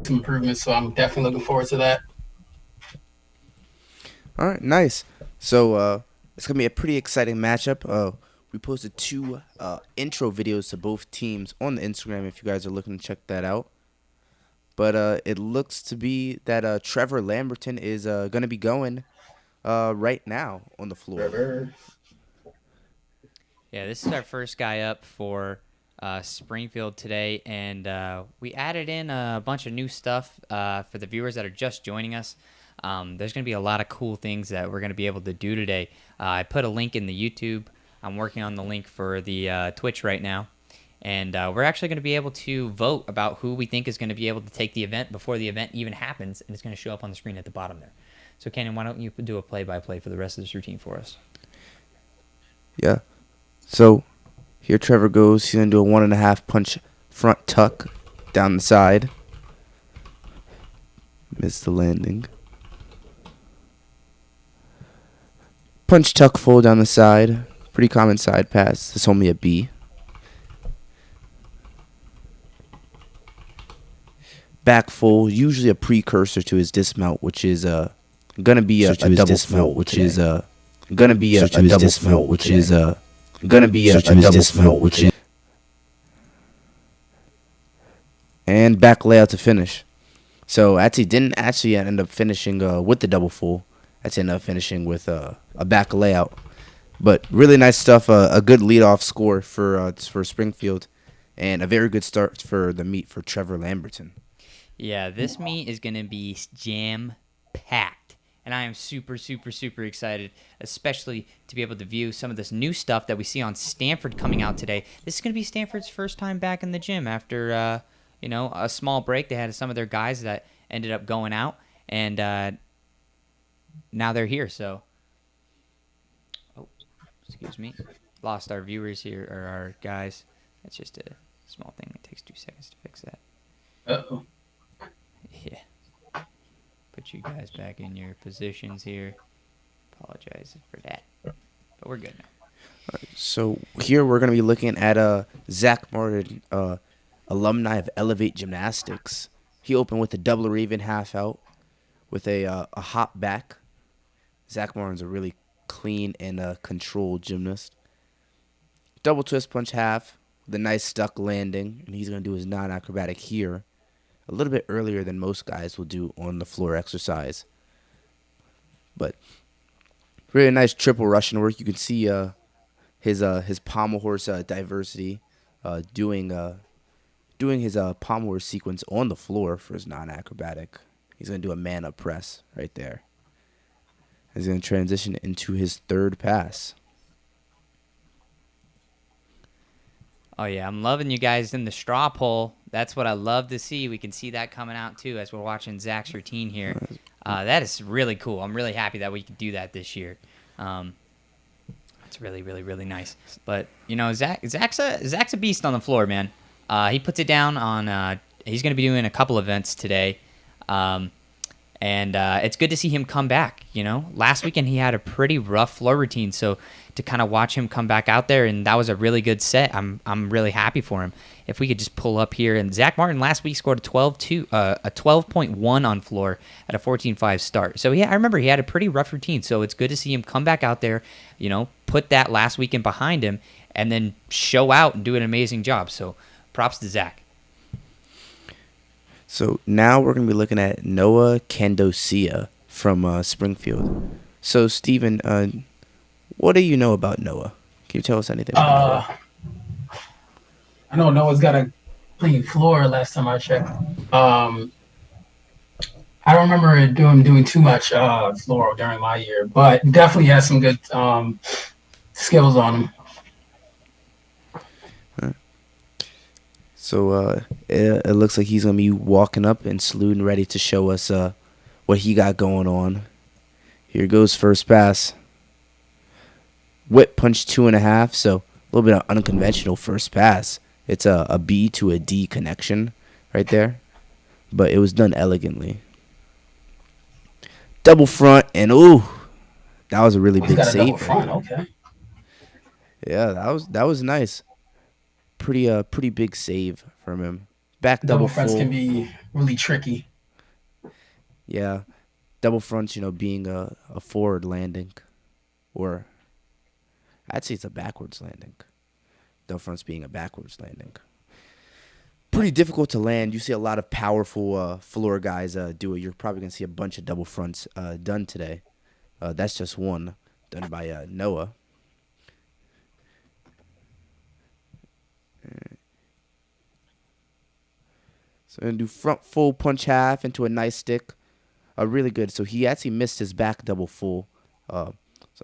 some improvements. So I'm definitely looking forward to that. All right, nice. So it's gonna be a pretty exciting matchup. We posted two intro videos to both teams on the Instagram if you guys are looking to check that out. But it looks to be that Trevor Lamberton is gonna be going right now on the floor. Trevor. Yeah, this is our first guy up for Springfield today, and we added in a bunch of new stuff for the viewers that are just joining us. There's going to be a lot of cool things that we're going to be able to do today. I put a link in the YouTube. I'm working on the link for the Twitch right now. And we're actually going to be able to vote about who we think is going to be able to take the event before the event even happens, and it's going to show up on the screen at the bottom there. So, Cannon, why don't you do a play-by-play for the rest of this routine for us? Yeah. So here Trevor goes. He's gonna do a 1.5 punch front tuck down the side. Missed the landing. Punch tuck full down the side. Pretty common side pass. It's only a B. Back full, usually a precursor to his dismount, which is gonna be a double full, which is gonna be a double full, which is gonna be a double full, which is and back layout to finish. So actually didn't actually end up finishing with the double full. Actually ended up finishing with a back layout. But really nice stuff. A good leadoff score for Springfield, and a very good start for the meet for Trevor Lamberton. Yeah, this meet is going to be jam-packed, and I am super, super, super excited, especially to be able to view some of this new stuff that we see on Stanford coming out today. This is going to be Stanford's first time back in the gym after, a small break. They had some of their guys that ended up going out, and now they're here. So, excuse me, lost our viewers here, or our guys. That's just a small thing. It takes 2 seconds to fix that. Uh-oh. Yeah. Put you guys back in your positions here. Apologize for that. But we're good now. So here we're going to be looking at Zach Martin, alumni of Elevate Gymnastics. He opened with a double or even half out with a hop back. Zach Martin's a really clean and controlled gymnast. Double twist punch half with a nice stuck landing, and he's going to do his non-acrobatic here a little bit earlier than most guys will do on the floor exercise. But really nice triple Russian work. You can see his pommel horse diversity doing his pommel horse sequence on the floor for his non-acrobatic. He's going to do a man-up press right there. He's going to transition into his third pass. Oh, yeah, I'm loving you guys in the straw poll. That's what I love to see. We can see that coming out, too, as we're watching Zach's routine here. That is really cool. I'm really happy that we could do that this year. It's really, really, really nice. But, Zach's a beast on the floor, man. He puts it down on he's going to be doing a couple events today. And it's good to see him come back, Last weekend he had a pretty rough floor routine, so to kind of watch him come back out there, and that was a really good set. I'm really happy for him. If we could just pull up here, and Zach Martin last week scored a 12.1 on floor at a 14.5 start. So yeah, I remember he had a pretty rough routine, so it's good to see him come back out there, put that last weekend behind him, and then show out and do an amazing job. So props to Zach. So now we're going to be looking at Noah Candosia from Springfield. So, Steven, what do you know about Noah? Can you tell us anything about Noah? I know Noah's got a clean floor last time I checked. I don't remember doing too much floor during my year, but definitely has some good skills on him. So it looks like he's going to be walking up and saluting, ready to show us what he got going on. Here goes first pass. Whip punch 2.5, so a little bit of unconventional first pass. It's a B to a D connection right there, but it was done elegantly. Double front, and ooh, that was a really big save. Double front, okay. Yeah, that was nice. Pretty big save from him Back double Double fronts can full. be really tricky. Yeah. Double fronts, being a forward landing. Or I'd say it's a backwards landing. Double fronts being a backwards landing. Pretty difficult to land. You see a lot of powerful floor guys do it. You're probably going to see a bunch of double fronts done today. That's just one done by Noah. So I'm going to do front full punch half into a nice stick. Really good. So he actually missed his back double full. So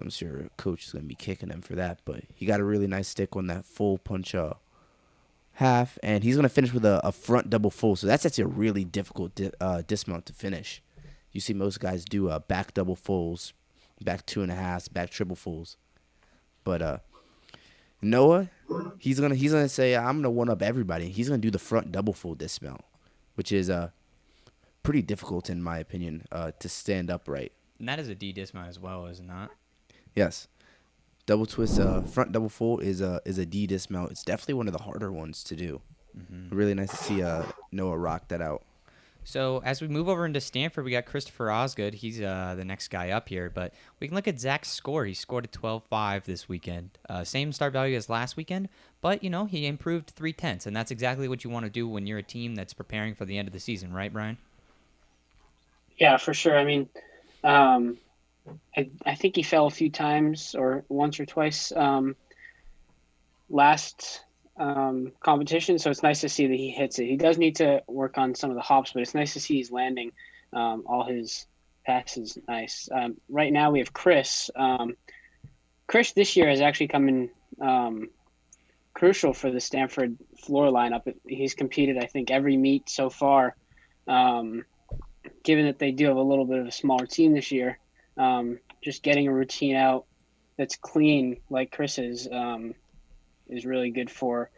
I'm sure coach is going to be kicking him for that. But he got a really nice stick on that full punch half. And he's going to finish with a front double full. So that's actually a really difficult dismount to finish. You see most guys do back double fulls, back 2.5s, back triple fulls. But Noah, he's gonna say I'm gonna one up everybody. He's gonna do the front double full dismount, which is pretty difficult in my opinion to stand upright. And that is a D dismount as well, is it not? Yes, double twist front double full is a D dismount. It's definitely one of the harder ones to do. Mm-hmm. Really nice to see Noah rock that out. So as we move over into Stanford, we got Christopher Osgood. He's the next guy up here. But we can look at Zach's score. He scored a 12.5 this weekend. Same start value as last weekend, but, he improved 0.3, and that's exactly what you want to do when you're a team that's preparing for the end of the season, right, Brian? Yeah, for sure. I mean, I think he fell a few times or once or twice last competition, so it's nice to see that he hits it. He does need to work on some of the hops, but it's nice to see he's landing all his passes nice. Right now we have Chris. Chris this year has actually come in crucial for the Stanford floor lineup. He's competed, I think, every meet so far. Given that they do have a little bit of a smaller team this year, just getting a routine out that's clean like Chris's is really good for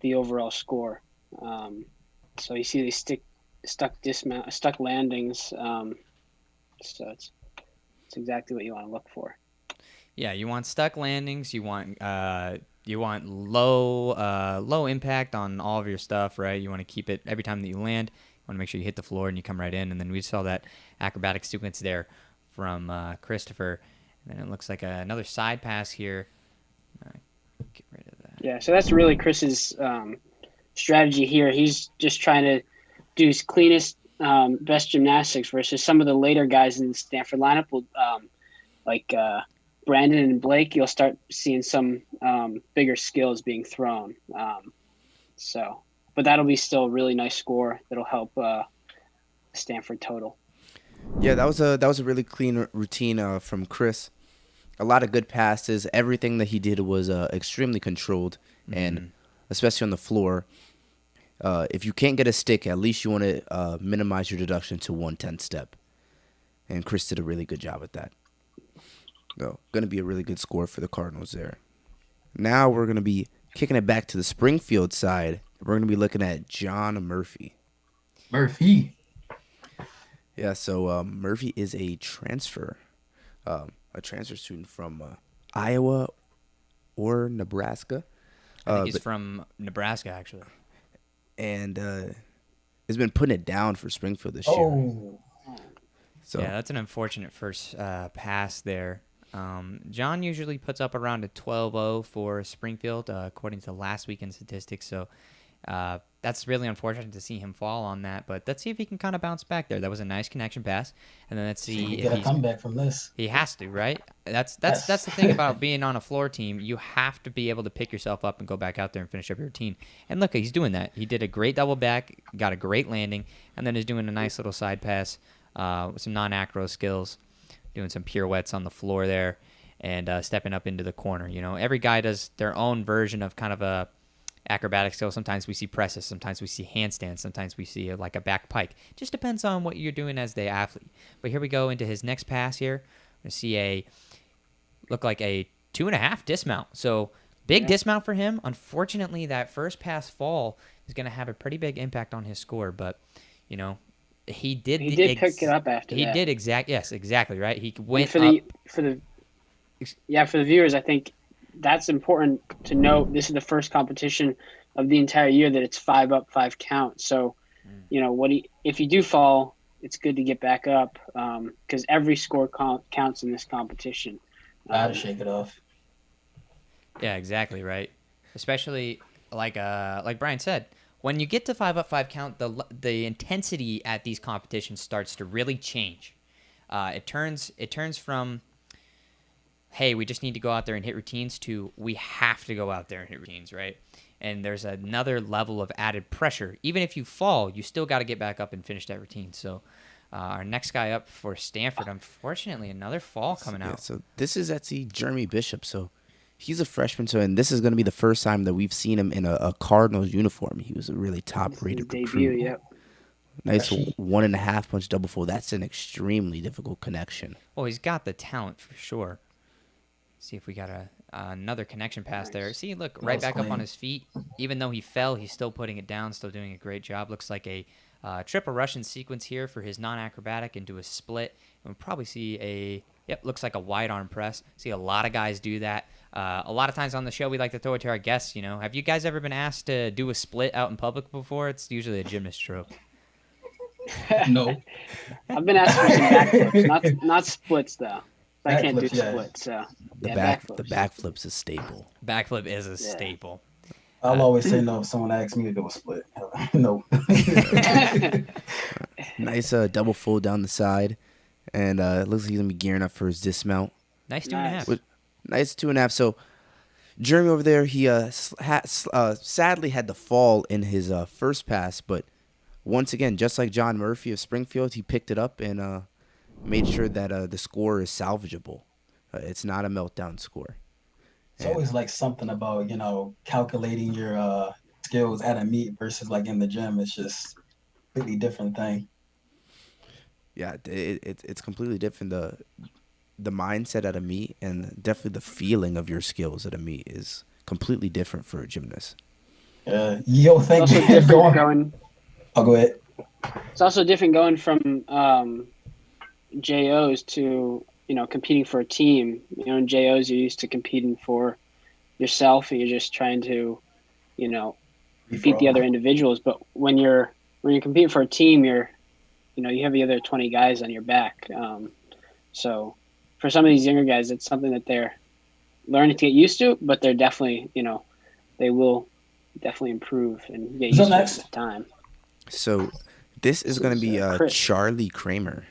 the overall score. So you see these stuck landings. So it's exactly what you want to look for. Yeah, you want stuck landings. You want low impact on all of your stuff, right? You want to keep it every time that you land. You want to make sure you hit the floor and you come right in. And then we saw that acrobatic sequence there from Christopher. And then it looks like another side pass here. Get rid of that. Yeah, so that's really Chris's strategy here. He's just trying to do his cleanest, best gymnastics versus some of the later guys in the Stanford lineup, like Brandon and Blake. You'll start seeing some bigger skills being thrown. But that'll be still a really nice score that'll help Stanford total. Yeah, that was a really clean routine from Chris. A lot of good passes. Everything that he did was extremely controlled, and especially on the floor. If you can't get a stick, at least you want to minimize your deduction to 1/10 step. And Chris did a really good job at that. So, going to be a really good score for the Cardinals there. Now we're going to be kicking it back to the Springfield side. We're going to be looking at John Murphy. Murphy. Yeah, so Murphy is a transfer student from Iowa or Nebraska. I think he's from Nebraska, actually. And has been putting it down for Springfield this year. So yeah, that's an unfortunate first pass there. John usually puts up around a 12.0 for Springfield, according to last weekend's statistics. So that's really unfortunate to see him fall on that. But let's see if he can kind of bounce back there. That was a nice connection pass, and then let's see if he's come back from this. He has to, right? That's the thing about being on a floor team. You have to be able to pick yourself up and go back out there and finish up your routine. And look, he's doing that. He did a great double back, got a great landing, and then is doing a nice little side pass with some non-acro skills, doing some pirouettes on the floor there, and stepping up into the corner. Every guy does their own version of kind of a acrobatic skill. Sometimes we see presses, sometimes we see handstands, sometimes we see like a back pike. Just depends on what you're doing as the athlete. But here we go into his next pass here. We see look like a 2.5 dismount. So big dismount for him. Unfortunately, that first pass fall is going to have a pretty big impact on his score. But he did pick it up after that. He did exactly right. He went for the viewers, I think that's important to note. This is the first competition of the entire year that it's 5 up, 5 count. So, if you do fall, it's good to get back up because every score counts in this competition. I had to shake it off. Yeah, exactly right. Especially like Brian said, when you get to 5 up, 5 count, the intensity at these competitions starts to really change. It turns from, hey, we just need to go out there and hit routines to we have to go out there and hit routines, right? And there's another level of added pressure. Even if you fall, you still got to get back up and finish that routine. So our next guy up for Stanford, unfortunately, another fall coming out. So this is actually Jeremy Bishop. So he's a freshman. And this is going to be the first time that we've seen him in a Cardinals uniform. He was a really top-rated recruit. Debut, yep. Nice 1.5 punch double full. That's an extremely difficult connection. Well, he's got the talent for sure. See if we got another connection pass there. See, look, right back up on his feet. Even though he fell, he's still putting it down, still doing a great job. Looks like a triple Russian sequence here for his non-acrobatic into a split. And we'll probably see looks like a wide arm press. See a lot of guys do that. A lot of times on the show, we like to throw it to our guests. Have you guys ever been asked to do a split out in public before? It's usually a gymnast trope. No. I've been asked for some backflips, not splits though. I can't do splits. So the backflip's a staple. Backflip is a staple. I'll always say no if someone asks me to do a split. No. Nice double full down the side. And it looks like he's going to be gearing up for his dismount. Nice 2.5. Nice 2.5. So Jeremy over there, he sadly had to fall in his first pass. But once again, just like John Murphy of Springfield, he picked it up and made sure that the score is salvageable. It's not a meltdown score. It's always like something about, calculating your skills at a meet versus like in the gym. It's just a completely different thing. Yeah, it's completely different. The mindset at a meet and definitely the feeling of your skills at a meet is completely different for a gymnast. Yo, thank you. I'll go ahead. It's also different going from JOs to competing for a team. In JOs you're used to competing for yourself and you're just trying to beat the other individuals. But when you're competing for a team, you have the other 20 guys on your back. So for some of these younger guys, it's something that they're learning to get used to, but they're definitely they will definitely improve and get used to it with time. So this is going to be Charlie Kramer.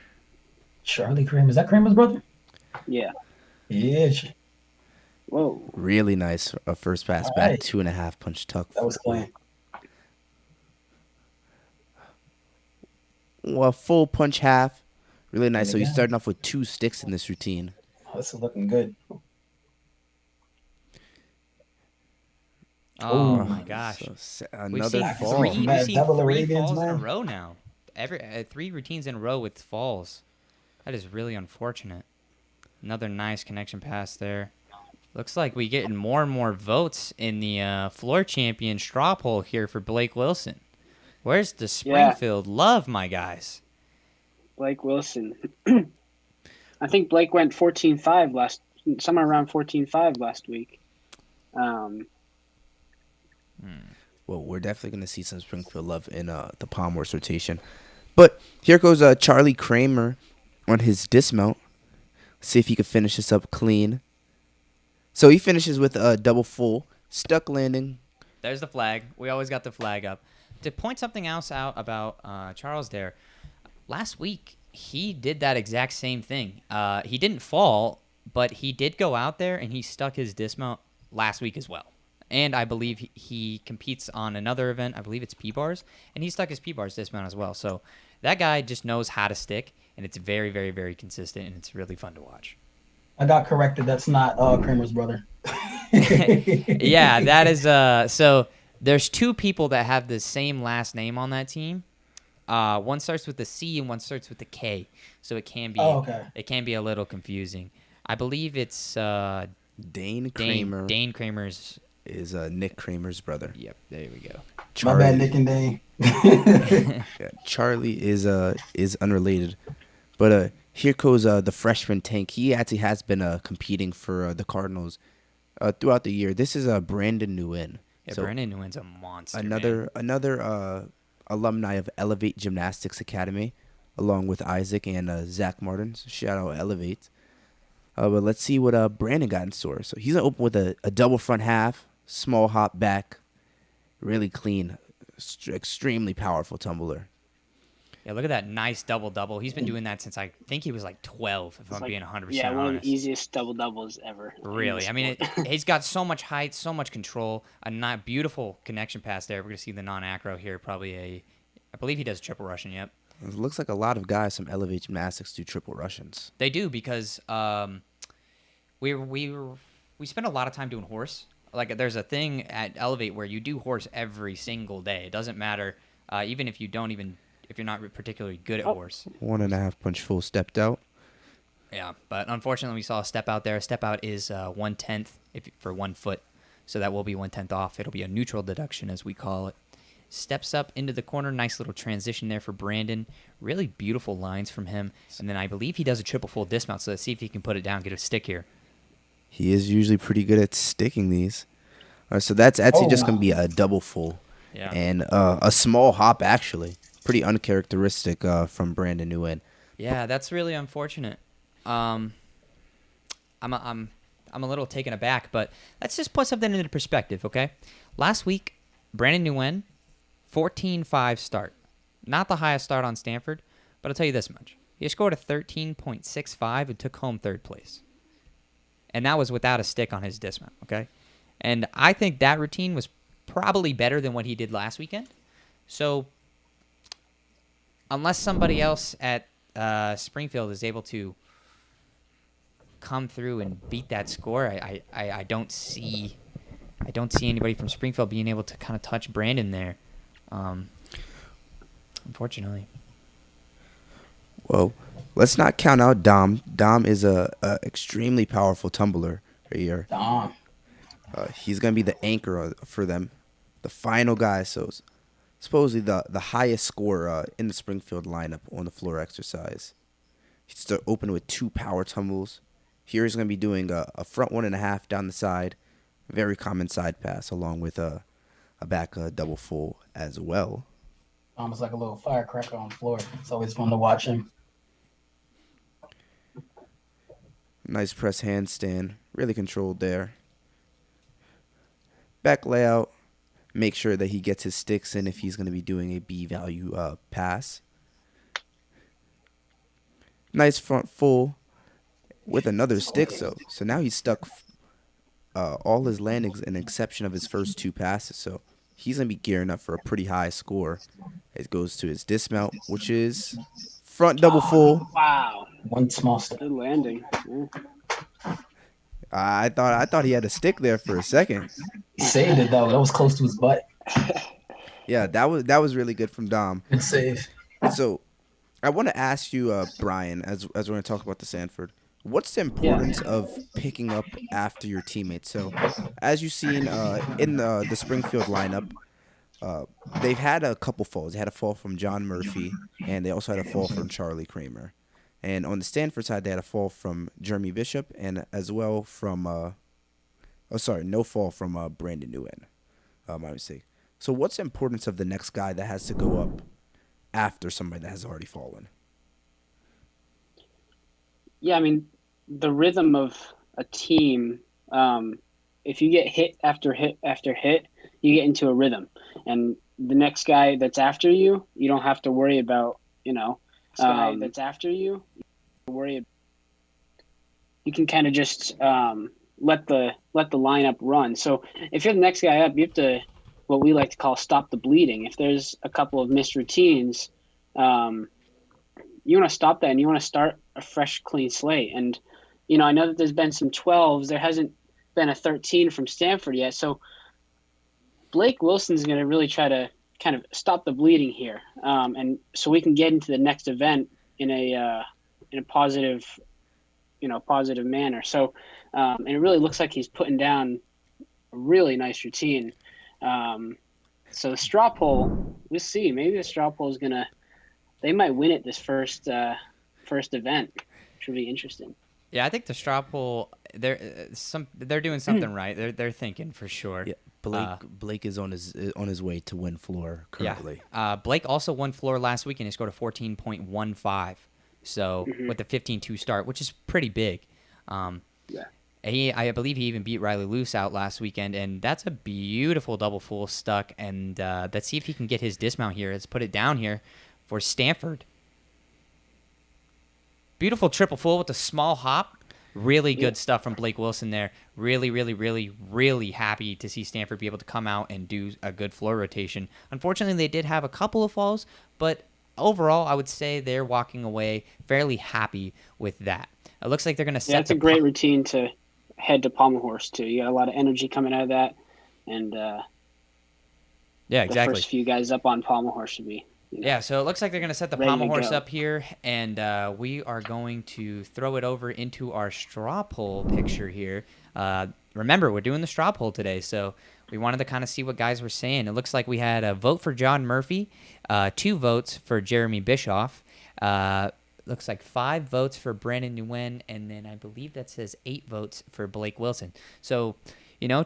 Charlie Kramer. Is that Kramer's brother? Yeah. Yeah. Whoa. Really nice first pass All back, right. 2.5 punch tuck. That was clean. Well, full punch half. Really nice. So he's starting off with 2 sticks in this routine. Oh, this is looking good. Oh my gosh. So, We've another seen fall. three Double falls Arabians, in a man. row now. 3 routines in a row with falls. That is really unfortunate. Another nice connection pass there. Looks like we getting more and more votes in the floor champion straw poll here for Blake Wilson. Where's the Springfield love, my guys? Blake Wilson. I think Blake went 14.5 somewhere around 14.5 last week. Well, we're definitely going to see some Springfield love in the Pommel rotation. But here goes Charlie Kramer on his dismount. See if he can finish this up clean. So he finishes with a double full, stuck landing. There's the flag. We always got the flag up. To point something else out about Charles there, last week he did that exact same thing. He didn't fall, but he did go out there and he stuck his dismount last week as well. And I believe he competes on another event. I believe it's P-Bars. And he stuck his P-Bars dismount as well. So that guy just knows how to stick. And it's very, very, very consistent. And it's really fun to watch. I got corrected. That's not Kramer's brother. Yeah, that is. So there's 2 people that have the same last name on that team. One starts with the C and one starts with the K. So it can be it can be a little confusing. I believe it's Dane Kramer. Dane Kramer's is Nick Kramer's brother. Yep, there we go. My bad, Nick and Dane. Yeah, Charlie is unrelated, but here goes the freshman Tank. He actually has been competing for the Cardinals throughout the year. This is Brandon Nguyen. Yeah, So Brandon Nguyen's a monster. another alumni of Elevate Gymnastics Academy, along with Isaac and Zach Martin. So shout out Elevate. But let's see what Brandon got in store. So he's gonna open with a double front half, small hop back, really clean, extremely powerful tumbler. Yeah, look at that nice double-double. He's been doing that since I think he was like 12, if I'm being 100% honest. Yeah, one of the easiest double doubles ever. Really. I mean, he's got so much height, so much control, a not beautiful connection pass there. We're going to see the non-acro here, I believe he does triple Russian, yep. It looks like a lot of guys from Elevate Gymnastics do triple Russians. They do because we spend a lot of time doing horse. Like there's a thing at Elevate where you do horse every single day. It doesn't matter, even if you're not particularly good at horse. 1.5 punch full stepped out. Yeah, but unfortunately we saw a step out there. A step out is 1/10 for 1 foot, so that will be 1/10 off. It'll be a neutral deduction as we call it. Steps up into the corner. Nice little transition there for Brandon. Really beautiful lines from him. And then I believe he does a triple full dismount, so let's see if he can put it down, get a stick here. He is usually pretty good at sticking these. So that's actually just going to be a double full. Yeah. And a small hop, actually. Pretty uncharacteristic from Brandon Nguyen. Yeah, that's really unfortunate. I'm a little taken aback, but let's just put something into perspective, okay? Last week, Brandon Nguyen, 14.5 start. Not the highest start on Stanford, but I'll tell you this much. He scored a 13.65 and took home 3rd place. And that was without a stick on his dismount, okay? And I think that routine was probably better than what he did last weekend. So unless somebody else at Springfield is able to come through and beat that score, I don't see anybody from Springfield being able to kind of touch Brandon there. Unfortunately. Well, let's not count out Dom. Dom is a extremely powerful tumbler right here. Dom. He's gonna be the anchor for them, the final guy. So supposedly the highest scorer in the Springfield lineup on the floor exercise. He's to open with 2 power tumbles. Here he's gonna be doing a front 1.5 down the side, very common side pass, along with a back double full as well. Almost like a little firecracker on the floor. It's always fun to watch him. Nice press handstand, really controlled there. Back layout, make sure that he gets his sticks in if he's going to be doing a B value pass. Nice front full with another stick, so now he's stuck all his landings in exception of his first 2 passes, so he's going to be gearing up for a pretty high score. It goes to his dismount, which is front double full. Wow. One small step. Good landing. Yeah. I thought he had a stick there for a second. He saved it, though. That was close to his butt. Yeah, that was really good from Dom. Good save. So, I want to ask you, Brian, as we're going to talk about the Stanford, what's the importance of picking up after your teammates? So, as you've seen in the Springfield lineup, they've had a couple falls. They had a fall from John Murphy, and they also had a fall from Charlie Kramer. And on the Stanford side, they had a fall from Jeremy Bishop, and as well from no fall from Brandon Nguyen. My mistake. So what's the importance of the next guy that has to go up after somebody that has already fallen? Yeah, I mean, the rhythm of a team, if you get hit after hit after hit, you get into a rhythm. And the next guy that's after you, you don't have to worry about, that's after you, you can kind of just let the lineup run. So if you're the next guy up, you have to, what we like to call, stop the bleeding. If there's a couple of missed routines, you want to stop that and you want to start a fresh, clean slate. And, I know that there's been some 12s. There hasn't been a 13 from Stanford yet. So Blake Wilson's going to really try to kind of stop the bleeding here. And so we can get into the next event in a positive, positive manner. So, and it really looks like he's putting down a really nice routine. So the straw poll, we'll see. Maybe the straw poll is they might win it this first event, which will be interesting. Yeah, I think the straw poll, they're doing something right. They're thinking for sure. Yeah. Blake is on his way to win floor currently. Yeah. Blake also won floor last week and he scored a 14.15. So with the 15-2 start, which is pretty big. Yeah. I believe he even beat Riley Luce out last weekend, and that's a beautiful double full stuck. And let's see if he can get his dismount here. Let's put it down here for Stanford. Beautiful triple full with a small hop. Really good stuff from Blake Wilson there. Really, really, really, really happy to see Stanford be able to come out and do a good floor rotation. Unfortunately, they did have a couple of falls, but overall, I would say they're walking away fairly happy with that. It looks like they're going to set. Yeah, it's a great routine to head to Pommel Horse too. You got a lot of energy coming out of that, and yeah, exactly. The first few guys up on Pommel Horse should be. Yeah, so it looks like they're going to set the Pommel Horse up here, and we are going to throw it over into our straw poll picture here. Remember, we're doing the straw poll today, so we wanted to kind of see what guys were saying. It looks like we had a vote for John Murphy, 2 votes for Jeremy Bischoff, looks like 5 votes for Brandon Nguyen, and then I believe that says 8 votes for Blake Wilson. So,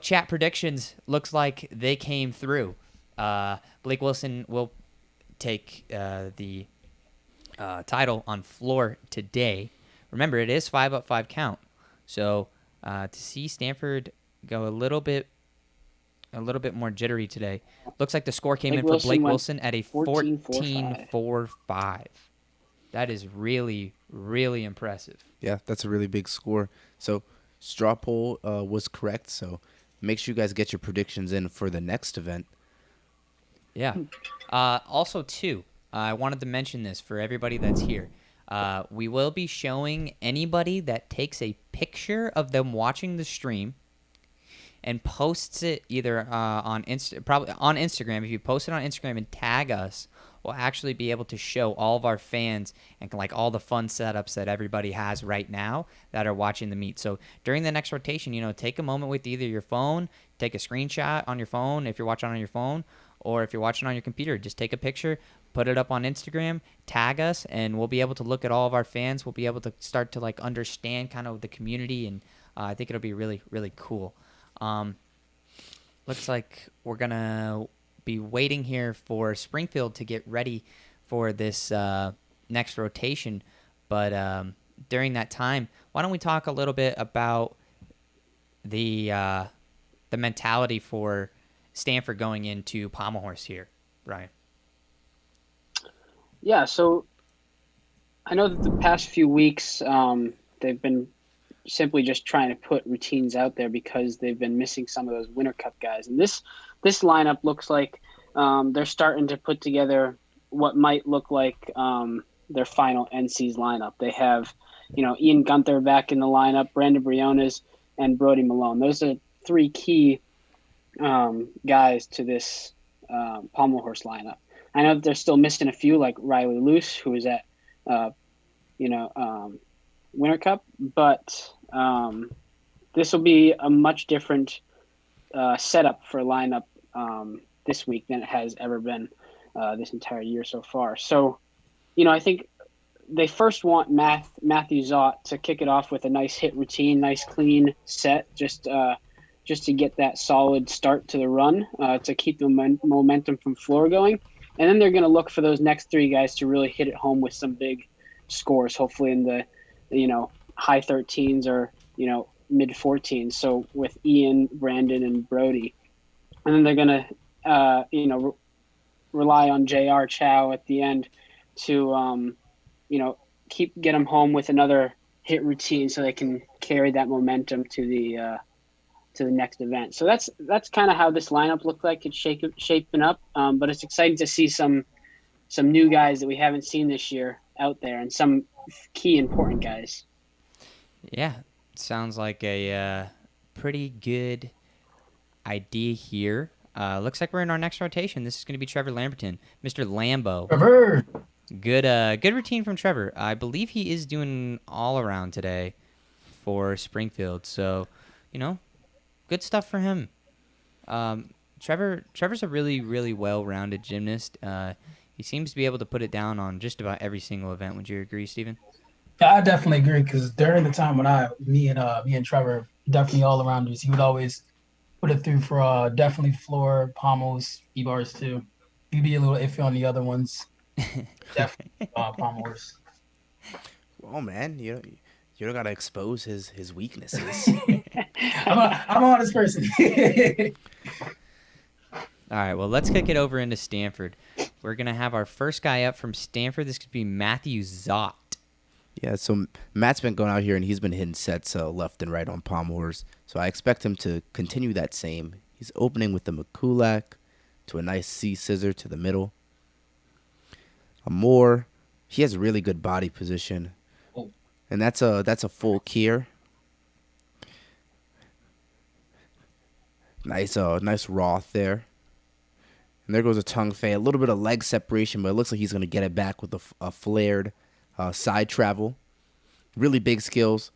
chat predictions looks like they came through. Blake Wilson will take the title on floor today. Remember, it is 5 up, 5 count. So to see Stanford go a little bit more jittery today. Looks like the score came in for Blake Wilson at a 14.45. That is really, really impressive. Yeah, that's a really big score. So straw poll was correct. So make sure you guys get your predictions in for the next event. Yeah. Also, too, I wanted to mention this for everybody that's here. We will be showing anybody that takes a picture of them watching the stream and posts it either probably on Instagram. If you post it on Instagram and tag us, we'll actually be able to show all of our fans and all the fun setups that everybody has right now that are watching the meet. So during the next rotation, take a moment with either your phone, take a screenshot on your phone if you're watching on your phone, or if you're watching on your computer, just take a picture, put it up on Instagram, tag us, and we'll be able to look at all of our fans. We'll be able to start to understand kind of the community, and I think it'll be really, really cool. Looks like we're going to be waiting here for Springfield to get ready for this next rotation. But during that time, why don't we talk a little bit about the mentality for Stanford going into Pommel Horse here, Brian? Yeah, so I know that the past few weeks they've been simply just trying to put routines out there because they've been missing some of those Winter Cup guys. And this lineup looks like they're starting to put together what might look like their final NC's lineup. They have, Ian Gunther back in the lineup, Brandon Briones, and Brody Malone. Those are 3 key guys to this Pommel Horse lineup. I know that they're still missing a few, like Riley Luce, who is at Winter Cup, but this will be a much different setup for a lineup this week than it has ever been this entire year so far. So, I think they first want Matthew Zott to kick it off with a nice hit routine, nice clean set, just to get that solid start to the run, to keep the momentum from floor going. And then they're going to look for those next 3 guys to really hit it home with some big scores, hopefully in the high 13s or, mid 14s. So with Ian, Brandon, and Brody. And then they're going to, rely on JR Chow at the end to, get them home with another hit routine so they can carry that momentum to the next event. So that's kind of how this lineup looked like. It's shaping up, but it's exciting to see some new guys that we haven't seen this year out there and some key important guys. Yeah, sounds like a pretty good idea here. Looks like we're in our next rotation. This is going to be Trevor Lamberton, Mr. Lambo. Trevor. Good routine from Trevor. I believe he is doing all around today for Springfield. So, good stuff for him. Trevor's a really, really well-rounded gymnast. He seems to be able to put it down on just about every single event. Would you agree, Stephen? Yeah, I definitely agree because during the time when me and Trevor definitely all around us, he would always put it through for definitely floor, pommels, e-bars too. You'd be a little iffy on the other ones. Definitely pommels. Oh man, you don't gotta expose his weaknesses. I'm an honest person. All right, well, let's kick it over into Stanford. We're going to have our first guy up from Stanford. This could be Matthew Zott. Yeah, so Matt's been going out here and he's been hitting sets left and right on Pommels. So I expect him to continue that same. He's opening with the McCulloch to a nice C scissor to the middle. A Moore, he has a really good body position, Oh. and that's a full Kier. Nice Roth there. And there goes a tongue fei. A little bit of leg separation, but it looks like he's going to get it back with a flared side travel. Really big skills.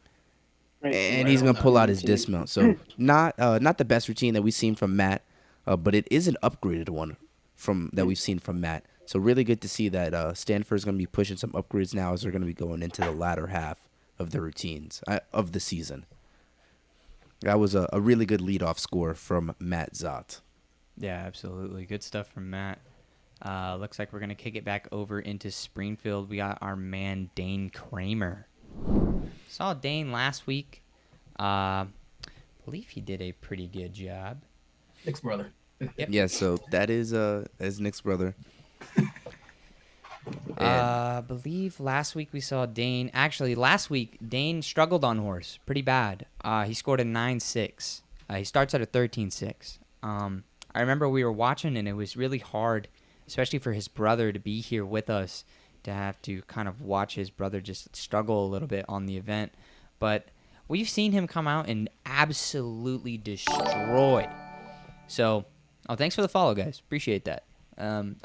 And he's going to pull out his dismount. So not the best routine that we've seen from Matt, but it is an upgraded one that we've seen from Matt. So really good to see that Stanford is going to be pushing some upgrades now as they're going to be going into the latter half of the routines of the season. That was a really good leadoff score from Matt Zott. Yeah, absolutely. Good stuff from Matt. Looks like we're going to kick it back over into Springfield. We got our man Dane Kramer. Saw Dane last week. Believe he did a pretty good job. Nick's brother. Yep. Yeah, so that is Nick's brother. I believe last week we saw Dane. Actually, last week, Dane struggled on horse pretty bad. He scored a 9.6. He starts at a 13.6. I remember we were watching, and it was really hard, especially for his brother to be here with us, to have to kind of watch his brother just struggle a little bit on the event. But we've seen him come out and absolutely destroy. So, thanks for the follow, guys. Appreciate that.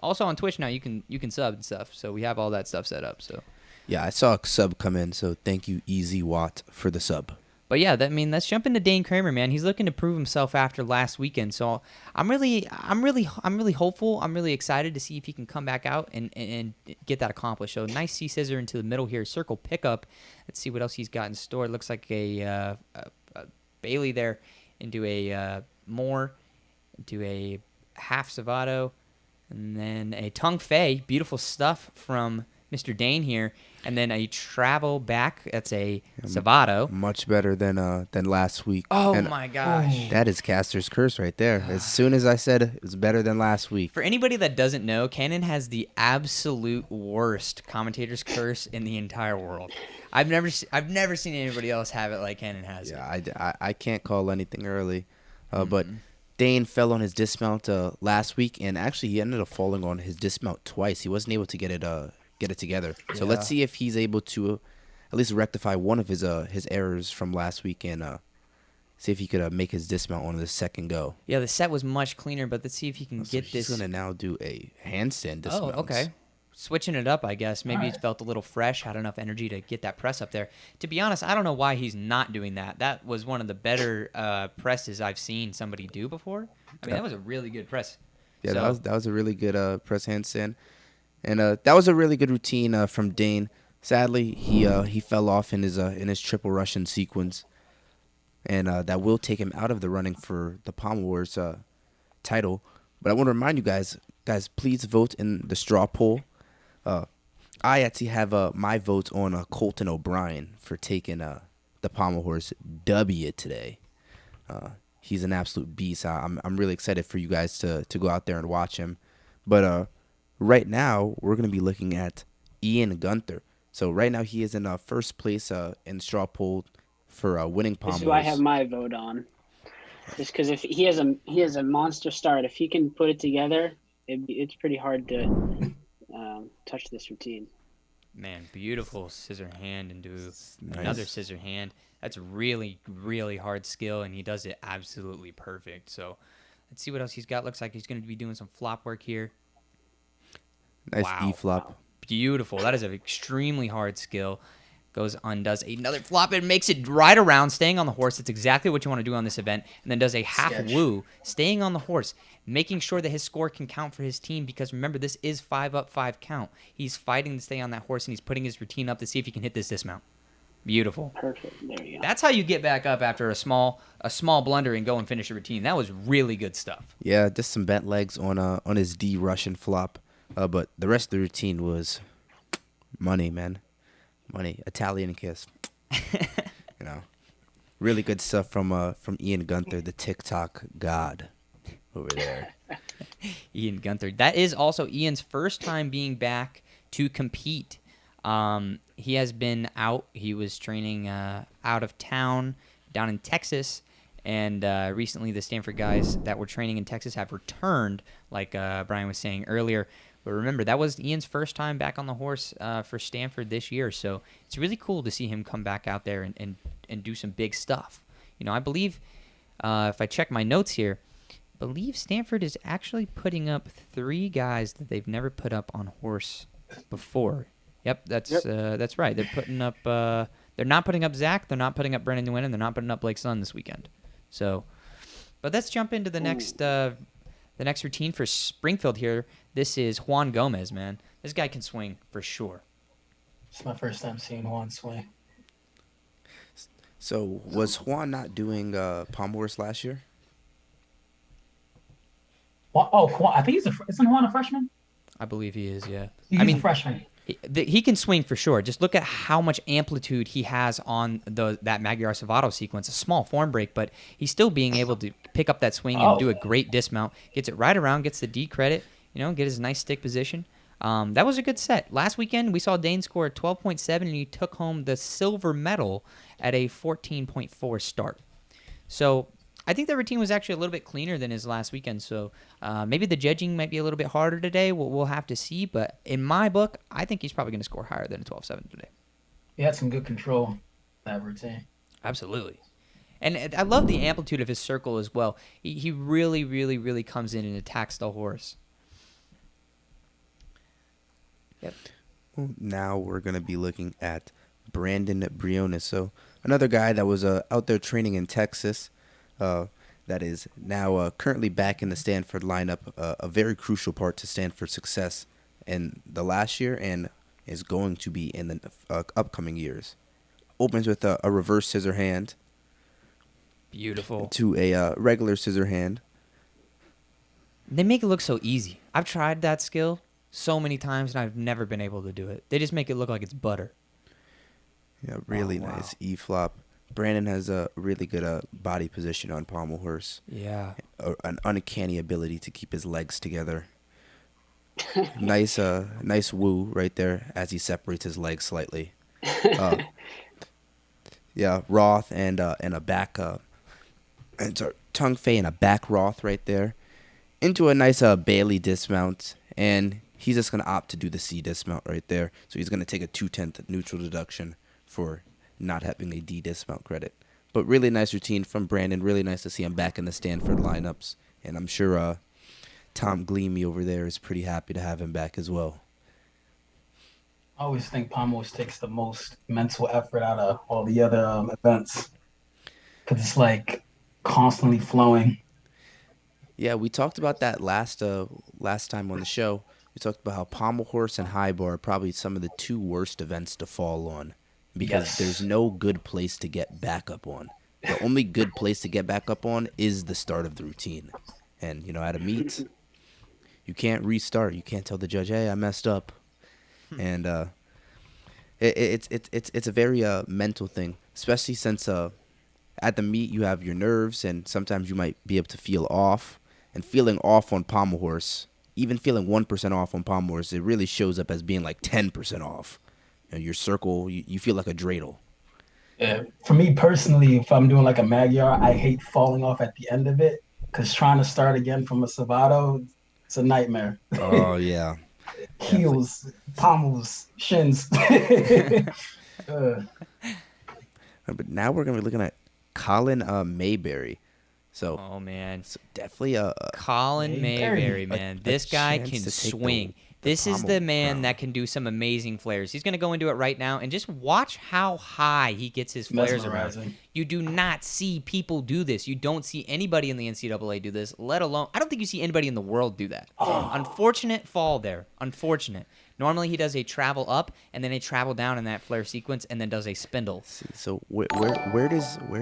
Also on Twitch now, you can sub and stuff. So we have all that stuff set up. So Yeah, I saw a sub come in, so thank you, Easy Watt, for the sub. But yeah, let's jump into Dane Kramer, man. He's looking to prove himself after last weekend. So I'm really hopeful. I'm really excited to see if he can come back out and get that accomplished. So nice C scissor into the middle here, circle pickup. Let's see what else he's got in store. It looks like a Bailey there into a Moore, into a half Savato, and then a tongue fei. Beautiful stuff from Mr. Dane here, and then a travel back. That's a Savato. Much better than last week. Oh and my gosh. that is Caster's curse right there. As soon as I said it was better than last week. For anybody that doesn't know, Cannon has the absolute worst commentator's curse in the entire world. I've never seen anybody else have it like Cannon has it. Yeah, I can't call anything early, but Dane fell on his dismount last week, and actually he ended up falling on his dismount twice. He wasn't able to get it together. So let's see if he's able to at least rectify one of his errors from last week and see if he could make his dismount on the second go. Yeah, the set was much cleaner, but let's see if he can get He's this. going to now do a handstand dismount. Oh, okay. Switching it up, I guess. Maybe it felt a little fresh, had enough energy to get that press up there. To be honest, I don't know why he's not doing that. That was one of the better presses I've seen somebody do before. I mean, that was a really good press. Yeah, So- that was a really good press handstand. And that was a really good routine from Dane. Sadly, he fell off in his triple Russian sequence, and that will take him out of the running for the Pommel Wars title. But I want to remind you guys, please vote in the straw poll. I actually have my votes on Colton O'Brien for taking the Pommel Horse W today. He's an absolute beast. I'm really excited for you guys to go out there and watch him. But right now, we're going to be looking at Ian Gunther. So right now, he is in first place in straw poll for winning Pommel. This is who I have my vote on. Just because if he has a monster start, if he can put it together, it's pretty hard to touch this routine. Man, beautiful scissor hand into another scissor hand. That's really, really hard skill, and he does it absolutely perfect. So let's see what else he's got. Looks like he's going to be doing some flop work here. Nice Wow. E-flop. Wow. Beautiful. That is an extremely hard skill. Goes on, does another flop, and makes it right around, staying on the horse. That's exactly what you want to do on this event. And then does a half woo, staying on the horse, making sure that his score can count for his team, because remember, this is 5 up, 5 count. He's fighting to stay on that horse, and he's putting his routine up to see if he can hit this dismount. Beautiful. Perfect. There you go. That's how you get back up after a small blunder and go and finish a routine. That was really good stuff. Yeah, just some bent legs on his D Russian flop. But the rest of the routine was money, man. Money. Italian kiss. You know. Really good stuff from Ian Gunther, the TikTok god over there. Ian Gunther. That is also Ian's first time being back to compete. He has been out. He was training out of town down in Texas. And recently the Stanford guys that were training in Texas have returned, like Brian was saying earlier. But remember, that was Ian's first time back on the horse for Stanford this year. So it's really cool to see him come back out there and do some big stuff. You know, I believe, if I check my notes here, I believe Stanford is actually putting up 3 guys that they've never put up on horse before. Yep, that's right. They're putting up. They're not putting up Zach. They're not putting up Brendan Nguyen, and they're not putting up Blake Sun this weekend. So, but let's jump into the next routine for Springfield here. This is Juan Gomez, man. This guy can swing for sure. It's my first time seeing Juan swing. So was Juan not doing Pommel horse last year? Juan, I think isn't Juan a freshman? I believe he is, yeah. He's a freshman. He can swing for sure. Just look at how much amplitude he has on that Magyar Savato sequence. A small form break, but he's still being able to pick up that swing and do a great dismount. Gets it right around, gets the D credit, get his nice stick position. That was a good set. Last weekend, we saw Dane score a 12.7, and he took home the silver medal at a 14.4 start. So I think the routine was actually a little bit cleaner than his last weekend. So maybe the judging might be a little bit harder today. We'll have to see. But in my book, I think he's probably going to score higher than a 12.7 today. He had some good control that routine. Absolutely. And I love the amplitude of his circle as well. He really, really, really comes in and attacks the horse. Yep. Well, now we're going to be looking at Brandon Briones. So another guy that was out there training in Texas. That is now currently back in the Stanford lineup, a very crucial part to Stanford's success in the last year and is going to be in the upcoming years. Opens with a reverse scissor hand. Beautiful. To a regular scissor hand. They make it look so easy. I've tried that skill so many times, and I've never been able to do it. They just make it look like it's butter. Yeah, really nice E-flop. Brandon has a really good body position on Pommel horse. Yeah. An uncanny ability to keep his legs together. Nice woo right there as he separates his legs slightly. Yeah, Roth and a back and sorry, tongue fei and a back Roth right there. Into a nice Bailey dismount, and he's just gonna opt to do the C dismount right there. So he's gonna take a 2/10 neutral deduction for not having a D dismount credit. But really nice routine from Brandon. Really nice to see him back in the Stanford lineups. And I'm sure Tom Gleamy over there is pretty happy to have him back as well. I always think Pommel takes the most mental effort out of all the other events because it's like constantly flowing. Yeah, we talked about that last time on the show. We talked about how Pommel horse and high bar are probably some of the 2 worst events to fall on. Because there's no good place to get back up on. The only good place to get back up on is the start of the routine. And, at a meet, you can't restart. You can't tell the judge, hey, I messed up. And it's a very mental thing, especially since at the meet you have your nerves, and sometimes you might be able to feel off. And feeling off on Pommel horse, even feeling 1% off on Pommel horse, it really shows up as being like 10% off. Your circle, you feel like a dreidel. For me personally, if I'm doing like a Magyar, I hate falling off at the end of it because trying to start again from a Savato, it's a nightmare. Oh, yeah. Heels, pommels, shins. But now we're going to be looking at Colin Mayberry. So, oh, man. So definitely Colin Mayberry, man. This guy can swing. This is the man that can do some amazing flares. He's going to go into it right now, and just watch how high he gets his flares around. You do not see people do this. You don't see anybody in the NCAA do this, let alone, I don't think you see anybody in the world do that. Unfortunate fall there. Unfortunate. Normally he does a travel up and then a travel down in that flare sequence and then does a spindle. See, so where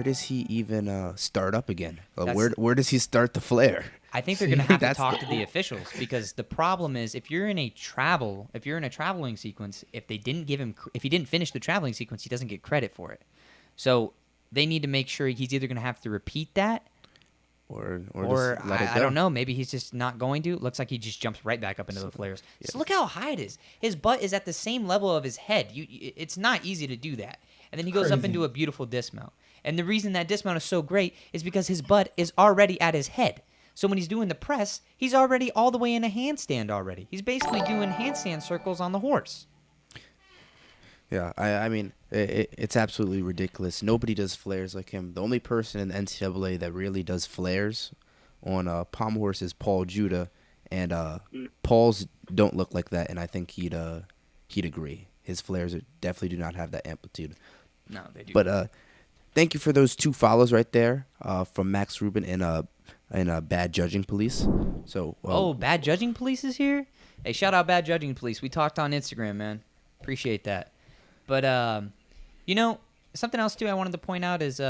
does he even start up again? That's- Where does he start the flare? I think they're going to have to That's talk to the officials because the problem is if you're in a traveling sequence, if he didn't finish the traveling sequence, he doesn't get credit for it. So they need to make sure he's either going to have to repeat that Or or just let it I go. don't know. Maybe he's just not going to. It looks like he just jumps right back up into the flares. So look how high it is. His butt is at the same level of his head. It's not easy to do that. And then he goes up Crazy. into a beautiful dismount. And the reason that dismount is so great is because his butt is already at his head. So when he's doing the press, he's already all the way in a handstand already. He's basically doing handstand circles on the horse. Yeah, I mean, it's absolutely ridiculous. Nobody does flares like him. The only person in the NCAA that really does flares on pommel horse is Paul Judah, and Paul's don't look like that, and I think he'd agree. His flares definitely do not have that amplitude. No, they do. But thank you for those 2 follows right there from Max Rubin and Bad Judging Police. So Bad Judging Police is here? Hey, shout out Bad Judging Police. We talked on Instagram, man. Appreciate that. But, something else, too, I wanted to point out is,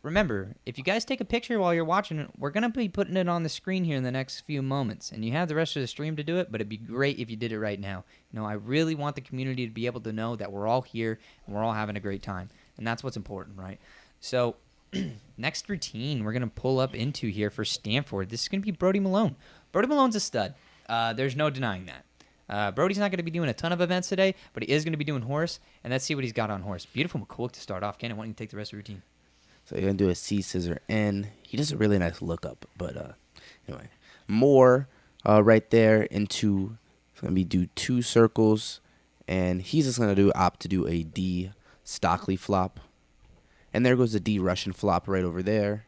remember, if you guys take a picture while you're watching it, we're going to be putting it on the screen here in the next few moments. And you have the rest of the stream to do it, but it'd be great if you did it right now. I really want the community to be able to know that we're all here and we're all having a great time. And that's what's important, right? So, next routine we're going to pull up into here for Stanford. This is going to be Brody Malone. Brody Malone's a stud. There's no denying that. Brody's not going to be doing a ton of events today, but he is going to be doing horse, and let's see what he's got on horse. Beautiful McCook to start off. Cannon, why don't you take the rest of the routine? So you're going to do a C, scissor, N. He does a really nice look up. But anyway, more right there into, it's going to be do 2 circles. And he's just going to opt to do a D Stockley flop. And there goes the D Russian flop right over there.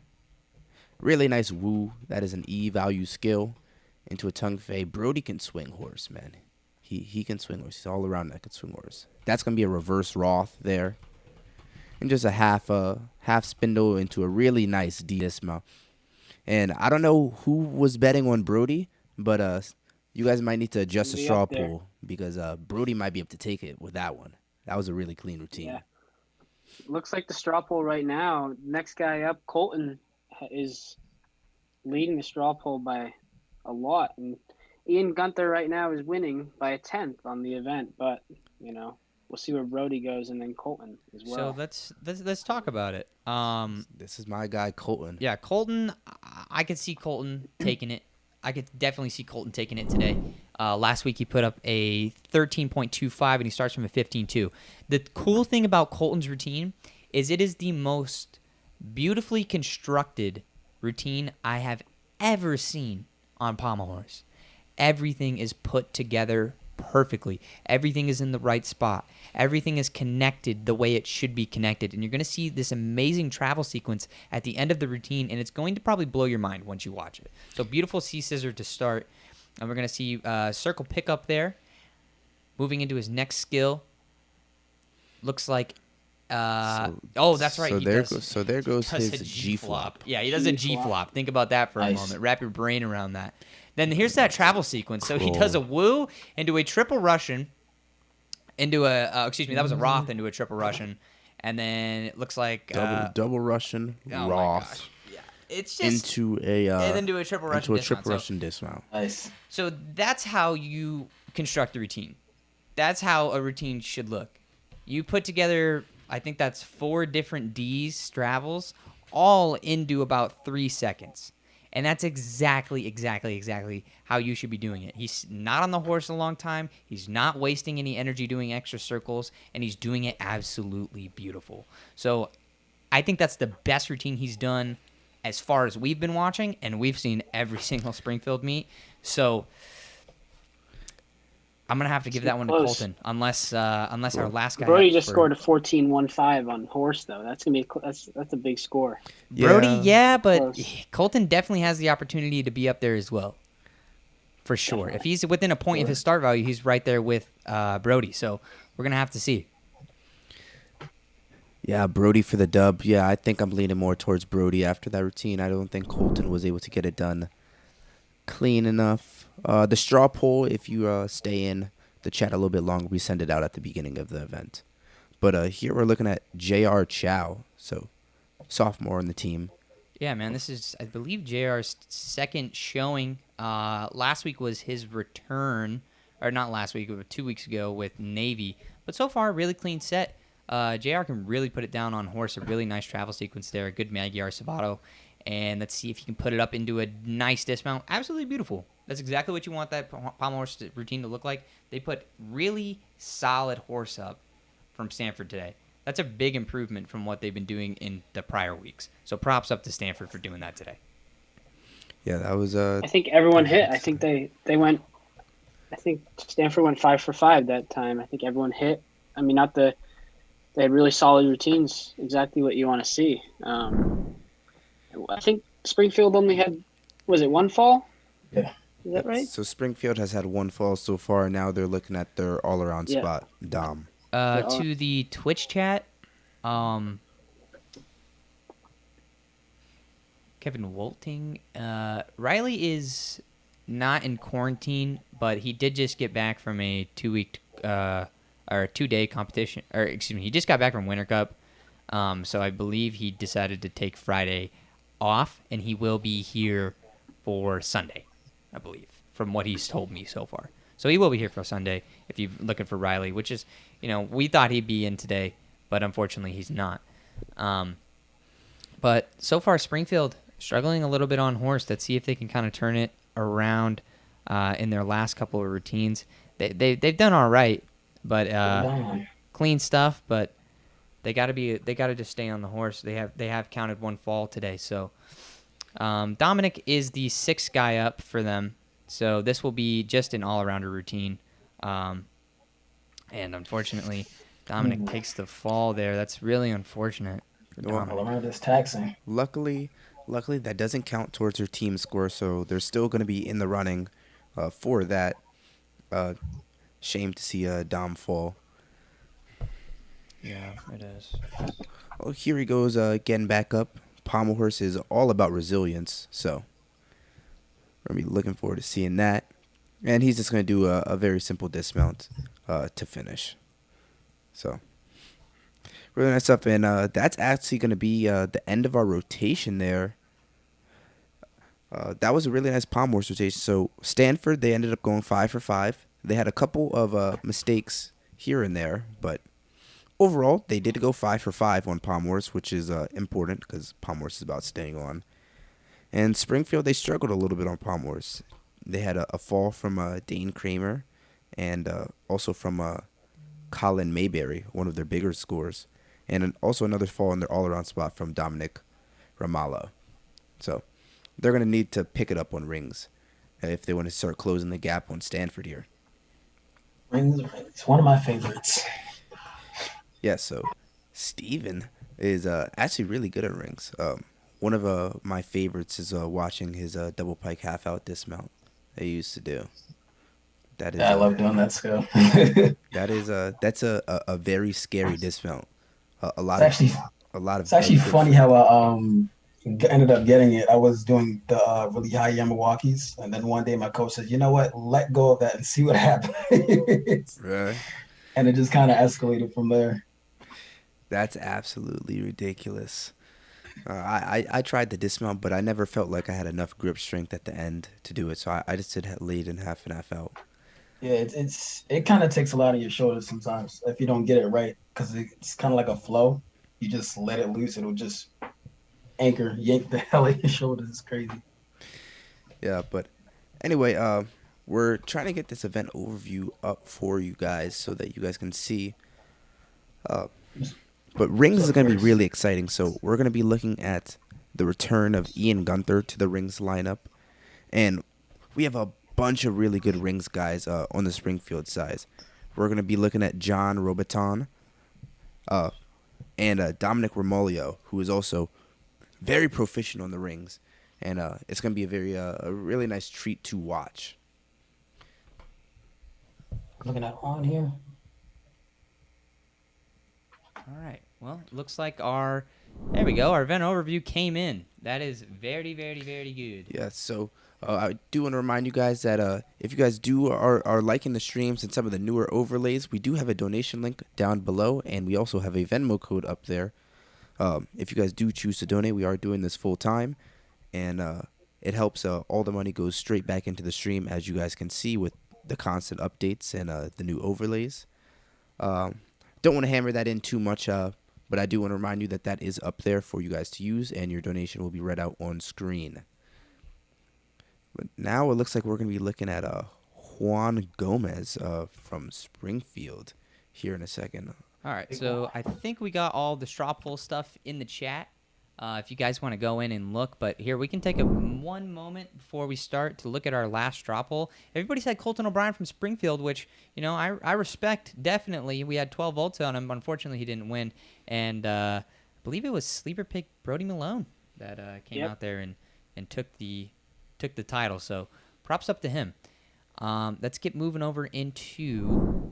Really nice woo. That is an E value skill into a tongue fei. Brody can swing horse, man. He can swing horse. He's all around that can swing horse. That's going to be a reverse Roth there. And just a half spindle into a really nice D dismount. And I don't know who was betting on Brody, but you guys might need to adjust the straw pool because Brody might be able to take it with that one. That was a really clean routine. Yeah. Looks like the straw poll right now. Next guy up, Colton, is leading the straw poll by a lot. And Ian Gunther right now is winning by a 10th on the event. But, we'll see where Brody goes and then Colton as well. So let's talk about it. This is my guy, Colton. Yeah, Colton, I could see Colton taking it. I could definitely see Colton taking it today. Last week he put up a 13.25 and he starts from a 15.2. The cool thing about Colton's routine is it is the most beautifully constructed routine I have ever seen on pommel horse. Everything is put together perfectly. Everything is in the right spot. Everything is connected the way it should be connected. And you're going to see this amazing travel sequence at the end of the routine, and it's going to probably blow your mind once you watch it. So beautiful C-scissor to start. And we're going to see circle pickup there. Moving into his next skill. Looks like... that's right. There goes his a G flop. Yeah, he does a G flop. Think about that for a moment. Wrap your brain around that. Then here's that travel sequence. So he does a woo into a triple Russian, into a that was a Roth into a triple Russian, and then it looks like double Russian oh Roth. Yeah, it's just into a and then do a triple Russian dismount. Russian dismount. Nice. So that's how you construct the routine. That's how a routine should look. You put together, I think that's 4 different D's travels, all into about 3 seconds. And that's exactly how you should be doing it. He's not on the horse a long time. He's not wasting any energy doing extra circles, and he's doing it absolutely beautiful. So I think that's the best routine he's done as far as we've been watching, and we've seen every single Springfield meet. So I'm going to have to give that one to Colton, unless our last guy... Brody just scored a 14.15 on horse, though. That's gonna be that's a big score. Brody, but close. Colton definitely has the opportunity to be up there as well, for sure. Definitely. If he's within a point of his start value, he's right there with Brody. So we're going to have to see. Yeah, Brody for the dub. Yeah, I think I'm leaning more towards Brody after that routine. I don't think Colton was able to get it done clean enough. The straw poll, if you stay in the chat a little bit longer, we send it out at the beginning of the event. But here we're looking at J.R. Chow, so sophomore on the team. Yeah, man, this is, I believe, JR's second showing. Last week was his return, or not last week, but 2 weeks ago with Navy. But so far, really clean set. JR can really put it down on horse. A really nice travel sequence there. A good Magyar Savato. And let's see if he can put it up into a nice dismount. Absolutely beautiful. That's exactly what you want that pommel horse routine to look like. They put really solid horse up from Stanford today. That's a big improvement from what they've been doing in the prior weeks. So props up to Stanford for doing that today. Yeah, that was I think everyone hit. I think they went. I think Stanford went 5 for 5 that time. I think everyone hit. I mean, they had really solid routines. Exactly what you want to see. I think Springfield only had, was it one fall? Yeah. Is that right? So Springfield has had one fall so far. Now they're looking at their all-around Yeah. spot, Dom. To the Twitch chat, Kevin Wolting, Riley is not in quarantine, but he did just get back from a 2-week or 2-day competition, or excuse me, he just got back from Winter Cup. So I believe he decided to take Friday off, and he will be here for Sunday, I believe, from what he's told me so far. So he will be here for Sunday if you're looking for Riley, which is, we thought he'd be in today, but unfortunately he's not. But so far, Springfield struggling a little bit on horse. Let's see if they can kind of turn it around in their last couple of routines. They've done all right, but clean stuff. But they got to just stay on the horse. They have counted one fall today. So Dominic is the 6th guy up for them. So this will be just an all-arounder routine. And unfortunately, Dominic takes the fall there. That's really unfortunate for Dominic. All around is taxing. Luckily, that doesn't count towards her team score, so they're still going to be in the running for that. Shame to see Dom fall. Yeah, it is. Well, here he goes getting back up. Pommel horse is all about resilience, so we're going to be looking forward to seeing that. And he's just going to do a very simple dismount to finish. So, really nice stuff. And that's actually going to be the end of our rotation there. That was a really nice pommel horse rotation. So, Stanford, they ended up going 5 for 5. They had a couple of mistakes here and there, but overall, they did go 5 for 5 on pommel horse, which is important because pommel horse is about staying on. And Springfield, they struggled a little bit on pommel horse. They had a fall from Dane Kramer and also from Colin Mayberry, one of their bigger scores. And also another fall in their all-around spot from Dominic Ramallo. So they're going to need to pick it up on rings if they want to start closing the gap on Stanford here. Rings. It's one of my favorites. Yeah, so Steven is actually really good at rings. One of my favorites is watching his double pike half out dismount that he used to do. That is, I love doing that skill. That's a very scary dismount. It's actually funny how I ended up getting it. I was doing the really high Yamawaki's, and then one day my coach said, "You know what? Let go of that and see what happens." Right. And it just kind of escalated from there. That's absolutely ridiculous. I tried the dismount, but I never felt like I had enough grip strength at the end to do it. So I just did lead and half out. Yeah, it kind of takes a lot of your shoulders sometimes if you don't get it right, because it's kind of like a flow. You just let it loose, it'll just yank the hell out of your shoulders. It's crazy. Yeah, but anyway, we're trying to get this event overview up for you guys so that you guys can see. But rings is going to be really exciting. So we're going to be looking at the return of Ian Gunther to the rings lineup. And we have a bunch of really good rings guys on the Springfield side. We're going to be looking at John Robiton and Dominic Romolio, who is also very proficient on the rings. And it's going to be a really nice treat to watch. Looking at on here. All right. Well, looks like our event overview came in. That is very, very, very good. Yeah, so I do want to remind you guys that if you guys are liking the streams and some of the newer overlays, we do have a donation link down below, and we also have a Venmo code up there. If you guys do choose to donate, we are doing this full time, and it helps. All the money goes straight back into the stream, as you guys can see with the constant updates and the new overlays. Don't want to hammer that in too much, but I do want to remind you that that is up there for you guys to use, and your donation will be read out on screen. But now it looks like we're going to be looking at Juan Gomez from Springfield here in a second. All right, so I think we got all the straw poll stuff in the chat. If you guys want to go in and look, but here we can take one moment before we start to look at our last straw poll. Everybody said Colton O'Brien from Springfield, which I respect definitely. We had 12 votes on him. Unfortunately, he didn't win, and I believe it was sleeper pick Brody Malone that came out there and took the title. So props up to him. Let's get moving over into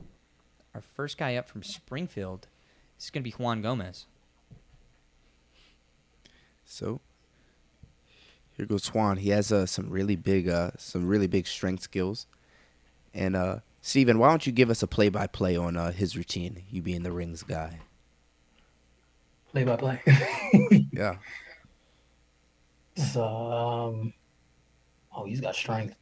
our first guy up from Springfield. This is gonna be Juan Gomez. So here goes Juan. He has some really big strength skills. And Steven, why don't you give us a play-by-play on his routine? You being the rings guy. Play-by-play. Yeah. So, he's got strength.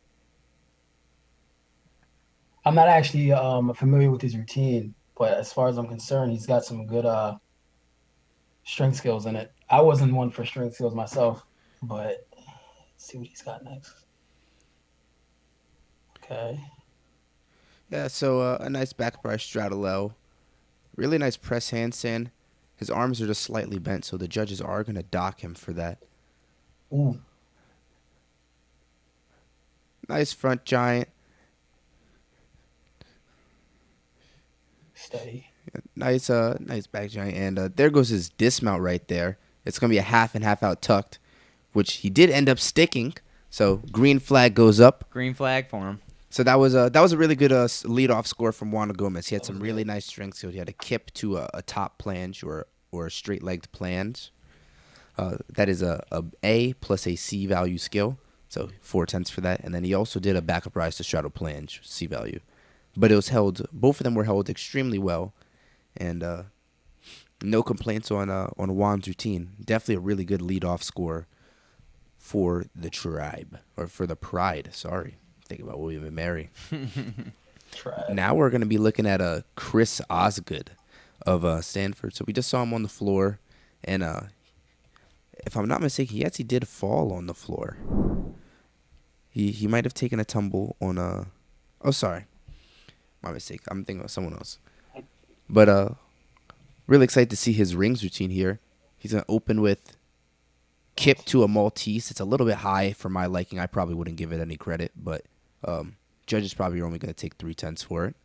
I'm not actually familiar with his routine, but as far as I'm concerned, he's got some good strength skills in it. I wasn't one for strength skills myself, but let's see what he's got next. Okay. Yeah, so a nice back press straddle L. Really nice press handstand. His arms are just slightly bent, so the judges are going to dock him for that. Ooh. Nice front giant. Steady. Nice back giant. And there goes his dismount right there. It's going to be a half and half out tucked, which he did end up sticking. So green flag goes up. Green flag for him. So that was a really good lead-off score from Juan Gomez. He had some really nice strength skills. He had a kip to a top planche or a straight-legged planche. That is a A plus a C value skill. So 4/10 for that. And then he also did a backup rise to straddle planche, C value. But it was held, both of them were held extremely well. And no complaints on Juan's routine. Definitely a really good lead-off score for the tribe, or for the pride, sorry. Think about William and Mary. Now we're going to be looking at Chris Osgood of Stanford. So we just saw him on the floor. And if I'm not mistaken, he actually did fall on the floor. He might have taken a tumble on oh, sorry. My mistake. I'm thinking of someone else. But really excited to see his rings routine here. He's going to open with kip to a Maltese. It's a little bit high for my liking. I probably wouldn't give it any credit, but judges probably are only going to take 3/10 for it.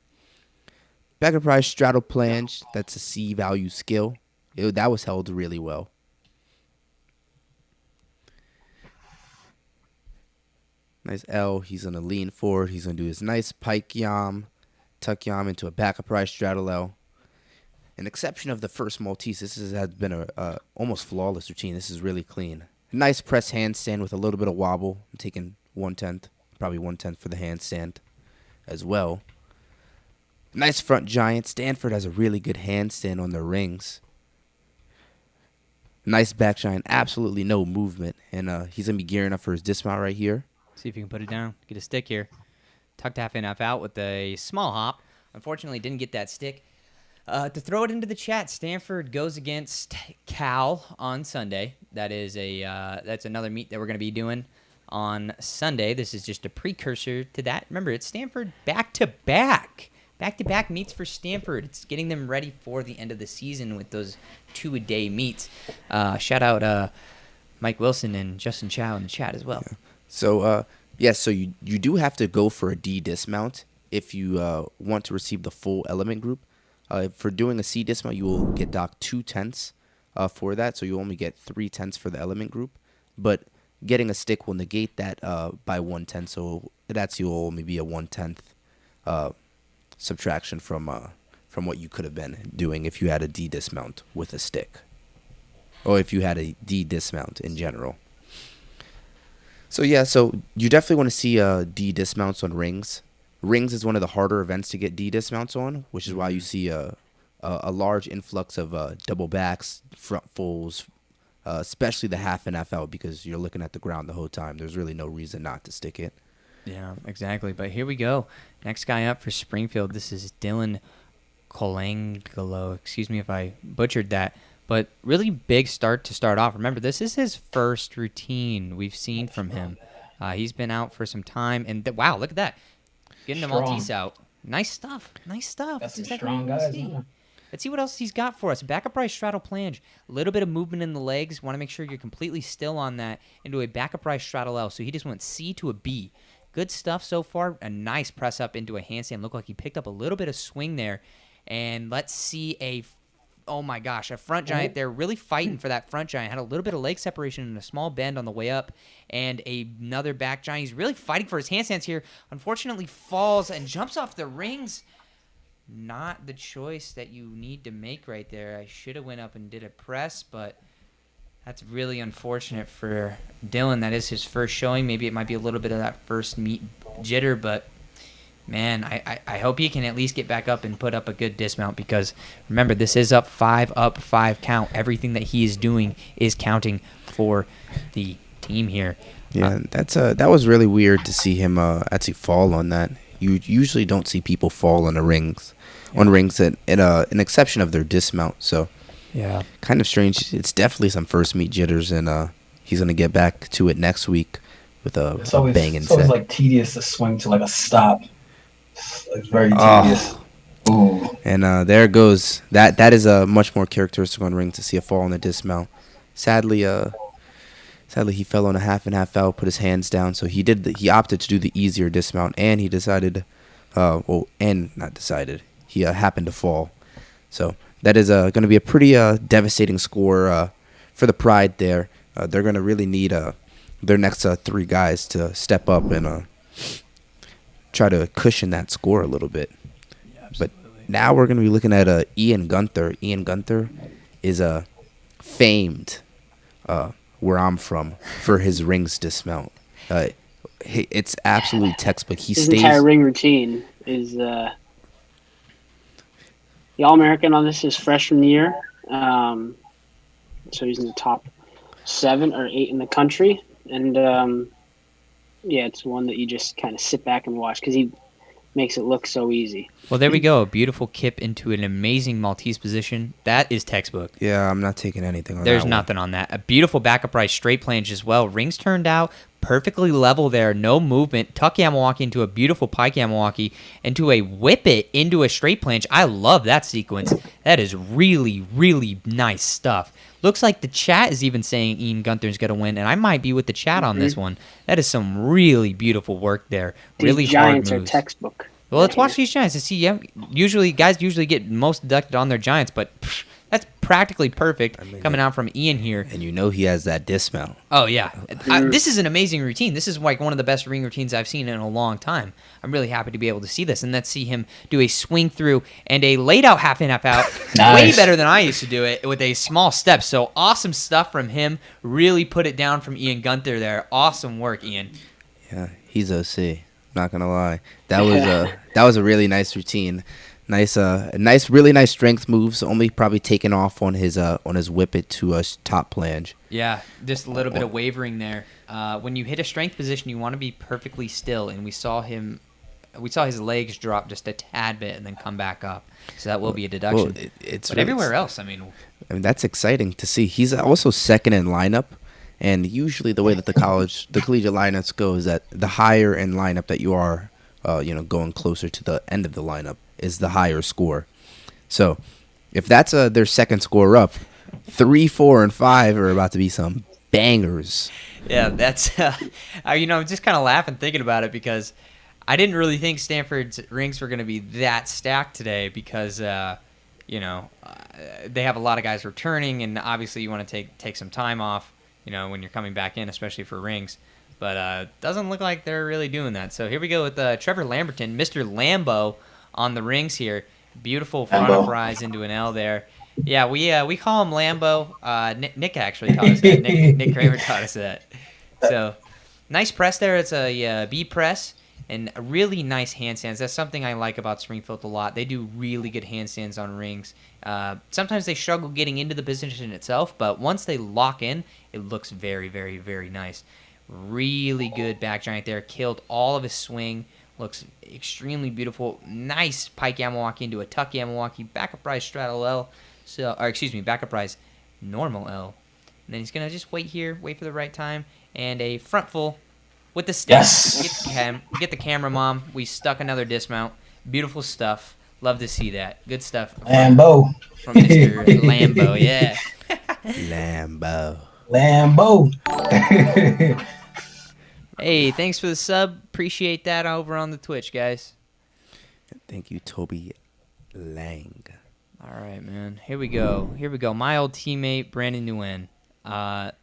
Backup rise straddle planche. That's a C value skill. That was held really well. Nice L. He's going to lean forward. He's going to do his nice pike yam, tuck yam into a backup rise straddle L. An exception of the first Maltese, this has been a almost flawless routine. This is really clean. Nice press handstand with a little bit of wobble. I'm taking 1/10, probably 1/10 for the handstand as well. Nice front giant. Stanford has a really good handstand on the rings. Nice back giant. Absolutely no movement. And he's going to be gearing up for his dismount right here. See if you can put it down. Get a stick here. Tucked half in, half out with a small hop. Unfortunately, didn't get that stick. To throw it into the chat, Stanford goes against Cal on Sunday. That's another meet that we're going to be doing on Sunday. This is just a precursor to that. Remember, it's Stanford back-to-back. Back-to-back meets for Stanford. It's getting them ready for the end of the season with those 2-a-day meets. Shout out Mike Wilson and Justin Chow in the chat as well. Yeah. So, so you do have to go for a D dismount if you want to receive the full element group. For doing a C dismount, you will get docked 2/10 for that, so you only get 3/10 for the element group. But getting a stick will negate that by 1/10, so it actually will only be a 1/10 subtraction from what you could have been doing if you had a D dismount with a stick, or if you had a D dismount in general. So you definitely want to see D dismounts on rings. Rings is one of the harder events to get D dismounts on, which is why you see a large influx of double backs, front fulls, especially the half and half out, because you're looking at the ground the whole time. There's really no reason not to stick it. Yeah, exactly. But here we go. Next guy up for Springfield. This is Dylan Colangelo. Excuse me if I butchered that. But really big start to start off. Remember, this is his first routine we've seen from him. He's been out for some time. And wow, look at that. Getting the Maltese out. Nice stuff. Nice stuff. That's some exactly strong what we guys. see. Huh? Let's see what else he's got for us. Back upright straddle planche. A little bit of movement in the legs. Want to make sure you're completely still on that into a back upright straddle L. So he just went C to a B. Good stuff so far. A nice press up into a handstand. Looked like he picked up a little bit of swing there. And let's see oh my gosh, a front giant there. Really fighting for that front giant. Had a little bit of leg separation and a small bend on the way up. And another back giant. He's really fighting for his handstands here. Unfortunately falls and jumps off the rings. Not the choice that you need to make right there. I should have went up and did a press, but that's really unfortunate for Dylan. That is his first showing. Maybe it might be a little bit of that first meet jitter, but man, I hope he can at least get back up and put up a good dismount, because remember, this is up five count. Everything that he is doing is counting for the team here. Yeah, that was really weird to see him actually fall on that. You usually don't see people fall on rings at an exception of their dismount. So Yeah. kind of strange. It's definitely some first meet jitters, and he's gonna get back to it next week with a banging It's always set. like tedious to swing to like a stop. It's very tedious. Ooh. And there goes that is a much more characteristic on ring to see a fall on the dismount. Sadly, he fell on a half and half out, put his hands down. So he opted to do the easier dismount, and he decided, he happened to fall. So that is going to be a pretty devastating score for the Pride there. They're going to really need their next three guys to step up and try to cushion that score a little bit. But now we're going to be looking at Ian Gunther. Ian Gunther is famed where I'm from for his rings dismount. It's absolutely textbook. His entire ring routine is the All-American on this is freshman year. So he's in the top 7 or 8 in the country. And, it's one that you just kind of sit back and watch because he makes it look so easy. Well, there we go. A beautiful kip into an amazing Maltese position. That is textbook. Yeah, I'm not taking anything on There's that nothing on that. A beautiful back upright straight planche as well. Rings turned out perfectly level there. No movement. Tuck Yamawaki into a beautiful pike Yamawaki, into a whip it into a straight planche. I love that sequence. That is really, really nice stuff. Looks like the chat is even saying Ian Gunther's going to win, and I might be with the chat on this one. That is some really beautiful work there. Really These giants hard are moves. textbook. Well, let's watch these giants to see. Yeah, guys usually get most deducted on their giants, but that's practically perfect coming out from Ian here. And you know he has that dismount. Oh yeah, this is an amazing routine. This is like one of the best ring routines I've seen in a long time. I'm really happy to be able to see this, and let's see him do a swing through and a laid out half in half out. Nice. Way better than I used to do it with a small step. So awesome stuff from him. Really put it down from Ian Gunther there. Awesome work, Ian. Yeah, he's OC. Not gonna lie, that was a really nice routine. Really nice strength moves. Only probably taken off on his whip it to a top planche. Yeah, just a little bit of wavering there. When you hit a strength position, you want to be perfectly still, and we saw his legs drop just a tad bit and then come back up. So that will be a deduction. Well, it's but everywhere else, I mean, that's exciting to see. He's also second in lineup. And usually the way that the collegiate lineups go is that the higher in lineup that you are, going closer to the end of the lineup is the higher score. So if that's their second score up, 3, 4, and 5 are about to be some bangers. Yeah, that's I'm just kind of laughing thinking about it because I didn't really think Stanford's rings were going to be that stacked today because they have a lot of guys returning, and obviously you want to take some time off. When you're coming back in, especially for rings. But doesn't look like they're really doing that. So here we go with Trevor Lamberton, Mr. Lambo on the rings here. Beautiful front up rise into an L there. Yeah, we call him Lambo. Nick actually taught us that. Nick Kramer taught us that. So Nice press there. It's a B press and a really nice handstands. That's something I like about Springfield a lot. They do really good handstands on rings. Sometimes they struggle getting into the position itself, but once they lock in, it looks very, very, very nice. Really good back giant there. Killed all of his swing. Looks extremely beautiful. Nice pike Yamawaki into a tuck Yamawaki. Back up rise straddle L. Back up rise normal L. And then he's going to just wait here, wait for the right time. And a front full with the step. Yes. Get the camera, Mom. We stuck another dismount. Beautiful stuff. Love to see that. Good stuff. Lambo. From Mr. Lambo, yeah. Lambo. Hey, thanks for the sub. Appreciate that over on the Twitch, guys. Thank you, Toby Lang. All right, man. Here we go. My old teammate, Brandon Nguyen.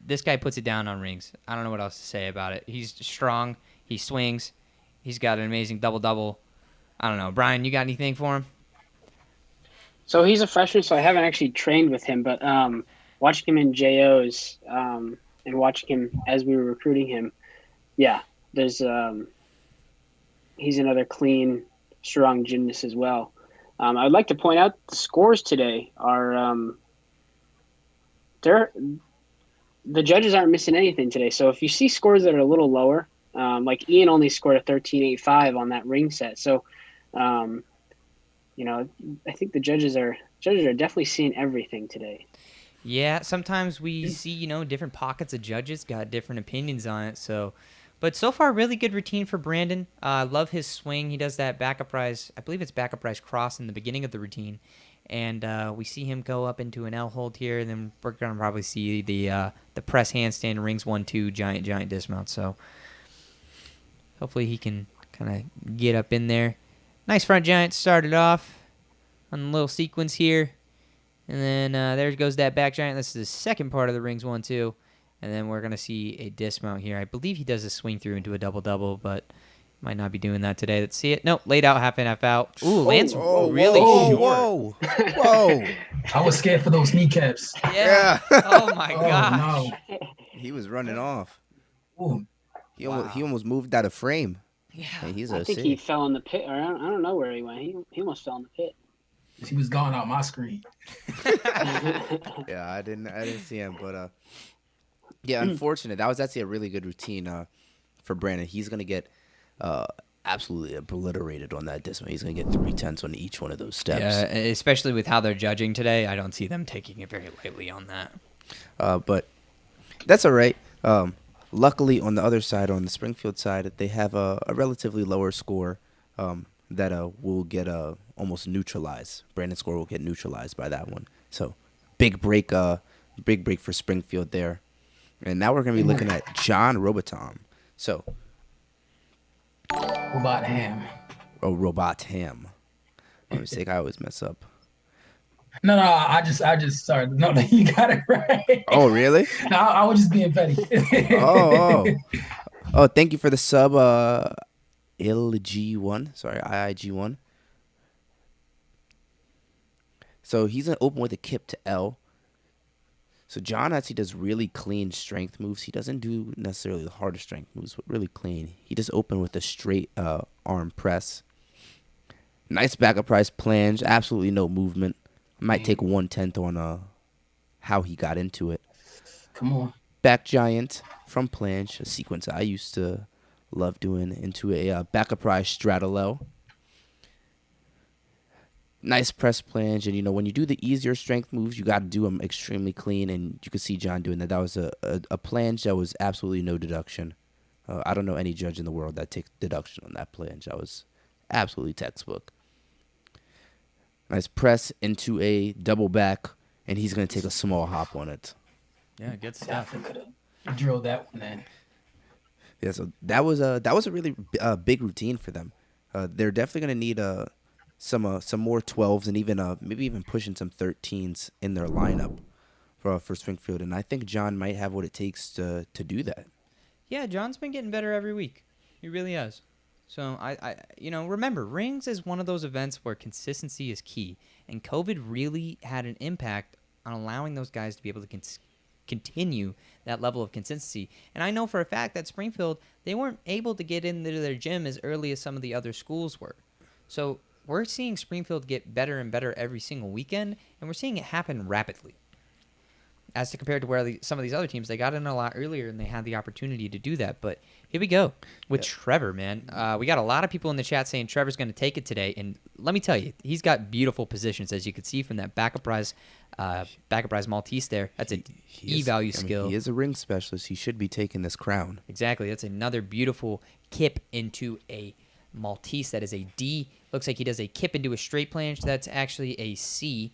This guy puts it down on rings. I don't know what else to say about it. He's strong. He swings. He's got an amazing double-double. I don't know. Brian, you got anything for him? So he's a freshman, so I haven't actually trained with him, but watching him in JOs and watching him as we were recruiting him, yeah, there's he's another clean, strong gymnast as well. I'd like to point out the scores today are the judges aren't missing anything today. So if you see scores that are a little lower, like Ian only scored a 13.85 on that ring set. So, I think the judges are definitely seeing everything today. Yeah, sometimes we see, different pockets of judges got different opinions on it. So, but so far, really good routine for Brandon. I love his swing. He does that back up rise. I believe it's back up rise cross in the beginning of the routine. And we see him go up into an L hold here, and then we're gonna probably see the press handstand rings 1-2 giant dismount. So hopefully he can kind of get up in there. Nice front giant started off on a little sequence here, and then there goes that back giant. This is the second part of the rings 1-2, and then we're gonna see a dismount here. I believe he does a swing through into a double, but might not be doing that today. Let's see it. Nope, laid out, half in, half out. Ooh, lands really short. Whoa. I was scared for those kneecaps. Yeah. Oh my gosh. No. He was running off. Ooh. He almost moved out of frame. Yeah. Hey, he's I think he fell in the pit, or I don't know where he went. He almost fell in the pit. He was gone out my screen. Yeah, I didn't see him, but yeah, unfortunate. That was actually a really good routine for Brandon. He's gonna get absolutely obliterated on that dismount. He's gonna get 3/10 on each one of those steps. Yeah, especially with how they're judging today. I don't see them taking it very lightly on that. But that's all right. Luckily, on the other side, on the Springfield side, they have a relatively lower score that will get almost neutralized. Brandon's score will get neutralized by that one. So big break for Springfield there. And now we're gonna be looking at John Robotom. So. Robot ham. Oh, Robot Ham. My mistake. I always mess up. No, I just sorry. No, you got it right. Oh, really? No, I was just being petty. Oh, thank you for the sub, ILG1. Sorry, IIG1. So he's going to open with a kip to L. So John actually does really clean strength moves. He doesn't do necessarily the harder strength moves, but really clean. He just opened with a straight arm press. Nice back up rise planche. Absolutely no movement. Might take 1/10 on how he got into it. Come on. Back giant from planche, a sequence I used to love doing, into a back up rise straddle L. Nice press planche, and when you do the easier strength moves, you got to do them extremely clean, and you could see John doing that. That was a planche that was absolutely no deduction. I don't know any judge in the world that takes deduction on that planche. That was absolutely textbook. Nice press into a double back, and he's going to take a small hop on it. Yeah, good stuff. Definitely could have drilled that one in. Yeah, so that was a really big routine for them. They're definitely going to need some more 12s and even maybe even pushing some 13s in their lineup for Springfield, and I think John might have what it takes to do that. Yeah, John's been getting better every week. He really has. So I remember, rings is one of those events where consistency is key, and COVID really had an impact on allowing those guys to be able to continue that level of consistency. And I know for a fact that Springfield, they weren't able to get into their gym as early as some of the other schools were. So we're seeing Springfield get better and better every single weekend, and we're seeing it happen rapidly. As to compared to where some of these other teams, they got in a lot earlier and they had the opportunity to do that. But here we go with Trevor, man. We got a lot of people in the chat saying Trevor's going to take it today. And let me tell you, he's got beautiful positions, as you can see from that back of prize Maltese there. That's a E-value skill. He is a ring specialist. He should be taking this crown. Exactly. That's another beautiful kip into a Maltese. That is a D. Looks like he does a kip into a straight planche. That's actually a C.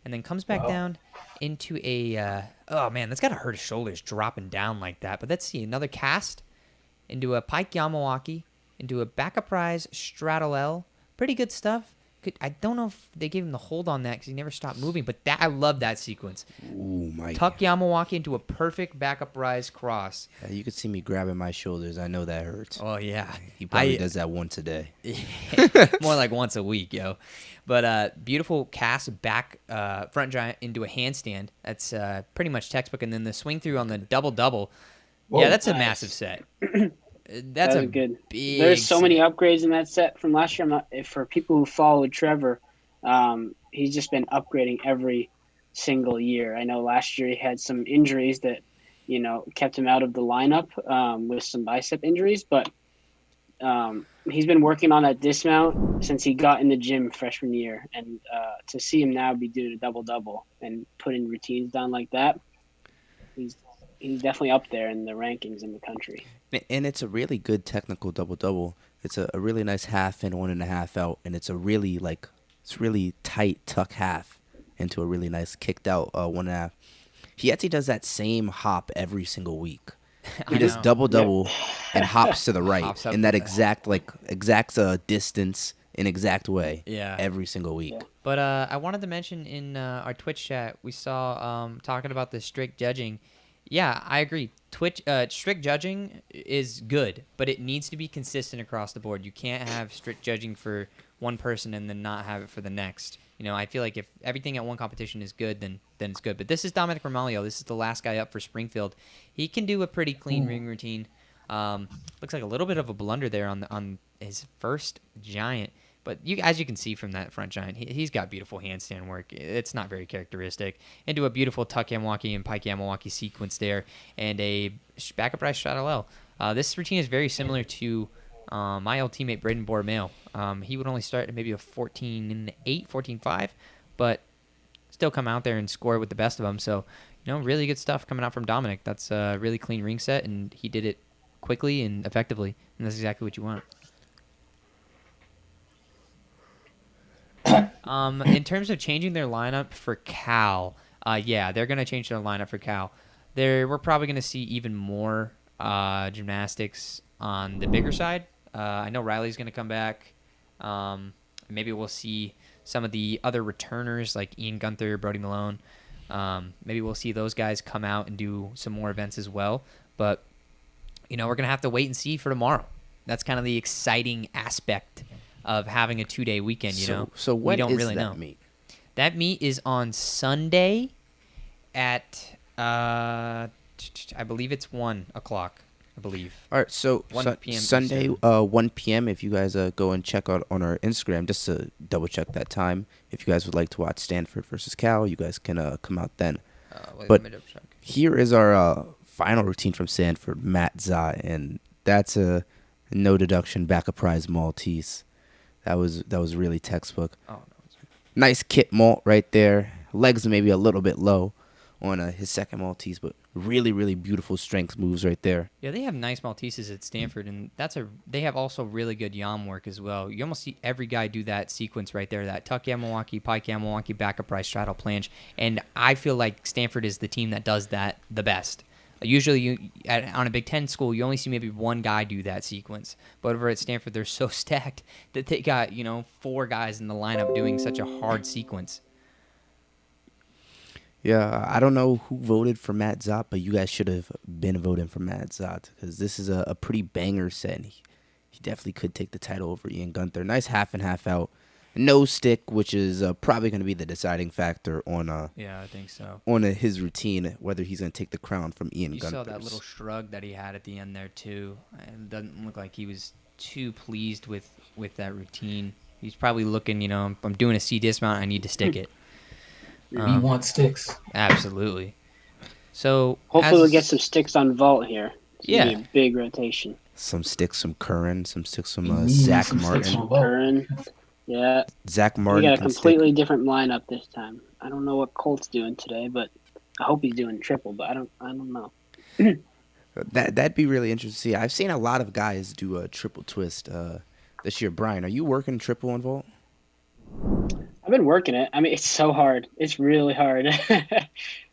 And then comes back down into a, oh man, that's got to hurt his shoulders dropping down like that. But let's see, another cast into a Pike Yamawaki, into a back of prize Straddle L. Pretty good stuff. I don't know if they gave him the hold on that because he never stopped moving, but I love that sequence. Ooh, my. Tuck Yamawaki into a perfect back up rise cross. Yeah, you could see me grabbing my shoulders. I know that hurts. Oh, yeah. He probably does that once a day. More like once a week, yo. But beautiful cast back front giant into a handstand. That's pretty much textbook. And then the swing through on the double-double. Yeah, that's a massive set. That's a good. Big There's so set. many upgrades in that set from last year. For people who followed Trevor, he's just been upgrading every single year. I know last year he had some injuries that, kept him out of the lineup with some bicep injuries, but he's been working on that dismount since he got in the gym freshman year. And to see him now be doing a double-double and putting routines down like that, he's definitely up there in the rankings in the country. And it's a really good technical double-double. It's a really nice half in, 1.5 out, and it's a really really tight tuck half into a really nice kicked out 1.5. He actually does that same hop every single week. He does double-double and hops to the right in that exact distance in exact way every single week. Yeah. But I wanted to mention in our Twitch chat, we saw talking about the strict judging. Yeah, I agree. Strict judging is good, but it needs to be consistent across the board. You can't have strict judging for one person and then not have it for the next. I feel like if everything at one competition is good, then it's good. But this is Dominic Romaglio. This is the last guy up for Springfield. He can do a pretty clean ring routine. Looks like a little bit of a blunder there on his first giant. But as you can see from that front giant, he's got beautiful handstand work. It's not very characteristic. Into a beautiful tuck Yamawaki and Pike Yamawaki sequence there, and a back up rise straddle L. This routine is very similar to my old teammate Braden Bormale. He would only start at maybe a 14.8, 14.5, but still come out there and score with the best of them. So, really good stuff coming out from Dominic. That's a really clean ring set, and he did it quickly and effectively, and that's exactly what you want. In terms of changing their lineup for Cal, they're going to change their lineup for Cal. We're probably going to see even more gymnastics on the bigger side. I know Riley's going to come back. Maybe we'll see some of the other returners like Ian Gunther, Brody Malone. Maybe we'll see those guys come out and do some more events as well. But, we're going to have to wait and see for tomorrow. That's kind of the exciting aspect of having a 2-day weekend, So when we don't is really that know. meet? That meet is on Sunday at, I believe it's 1 o'clock, I believe. All right, so 1 p.m. Sunday, Eastern. 1 p.m. If you guys go and check out on our Instagram, just to double check that time. If you guys would like to watch Stanford versus Cal, you guys can come out then. But here is our final routine from Stanford, Matt Zai, and that's a no deduction back of prize Maltese. That was really textbook. Oh, no. Nice kip malt right there. Legs maybe a little bit low on his second Maltese, but really, really beautiful strength moves right there. Yeah, they have nice Malteses at Stanford, and they have also really good yam work as well. You almost see every guy do that sequence right there, that tuck Yamawaki, Pike Yamawaki, back up rise, straddle planche, and I feel like Stanford is the team that does that the best. Usually, on a Big Ten school, you only see maybe one guy do that sequence. But over at Stanford, they're so stacked that they got 4 guys in the lineup doing such a hard sequence. Yeah, I don't know who voted for Matt Zott, but you guys should have been voting for Matt Zott because this is a pretty banger set. And he definitely could take the title over Ian Gunther. Nice half and half out. no stick, which is probably going to be the deciding factor Yeah, I think so. on his routine, whether he's going to take the crown from Ian You Gunther. saw that little shrug that he had at the end there too. It doesn't look like he was too pleased with that routine. He's probably looking, I'm doing a C dismount, I need to stick it. We want sticks. Absolutely. So Hopefully we'll get some sticks on vault here. It's gonna be Yeah. a big rotation. Some sticks from Curran, some sticks from We need Zach some sticks Martin. on vault. Curran. Yeah. Zach We Martin got a can completely stick. different lineup this time. I don't know what Colt's doing today, but I hope he's doing triple, but I don't know. That'd be really interesting to see. I've seen a lot of guys do a triple twist this year. Brian, are you working triple on vault? I've been working it. I mean, it's so hard. It's really hard.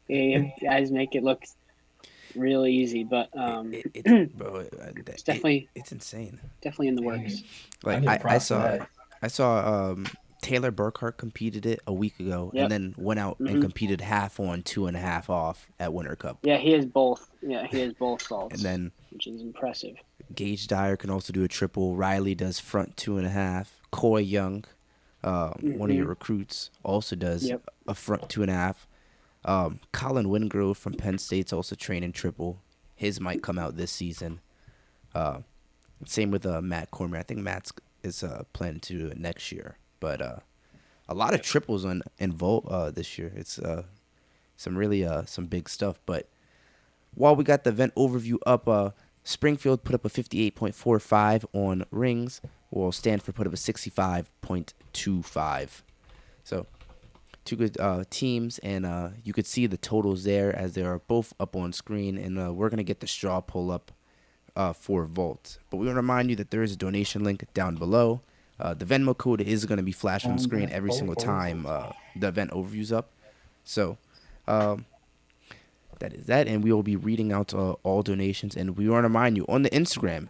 You guys make it look really easy, but it's definitely it's insane. in the works. Like give I props to saw that. I saw Taylor Burkhart competed it a week ago Yep. and then went out and competed half on 2.5 off at Winter Cup. Yeah, he has both. Yeah, he has both faults, And then which is impressive. Gage Dyer can also do a triple. Riley does front 2.5. Coy Young, one of your recruits, also does Yep. a front 2.5. Colin Wingrove from Penn State's also training triple. His might come out this season. Same with Matt Cormier. I think Matt's is planning to do it next year. But a lot of triples in vault this year. It's some really some big stuff. But while we got the event overview up, Springfield put up a 58.45 on rings, while Stanford put up a 65.25. So two good teams, and you could see the totals there as they are both up on screen. And we're gonna get the straw pull up for vault. But we want to remind you that there is a donation link down below. The Venmo code is going to be flashed on the screen every single time the event overview's up. So that is that, and we will be reading out all donations. And we want to remind you on the Instagram,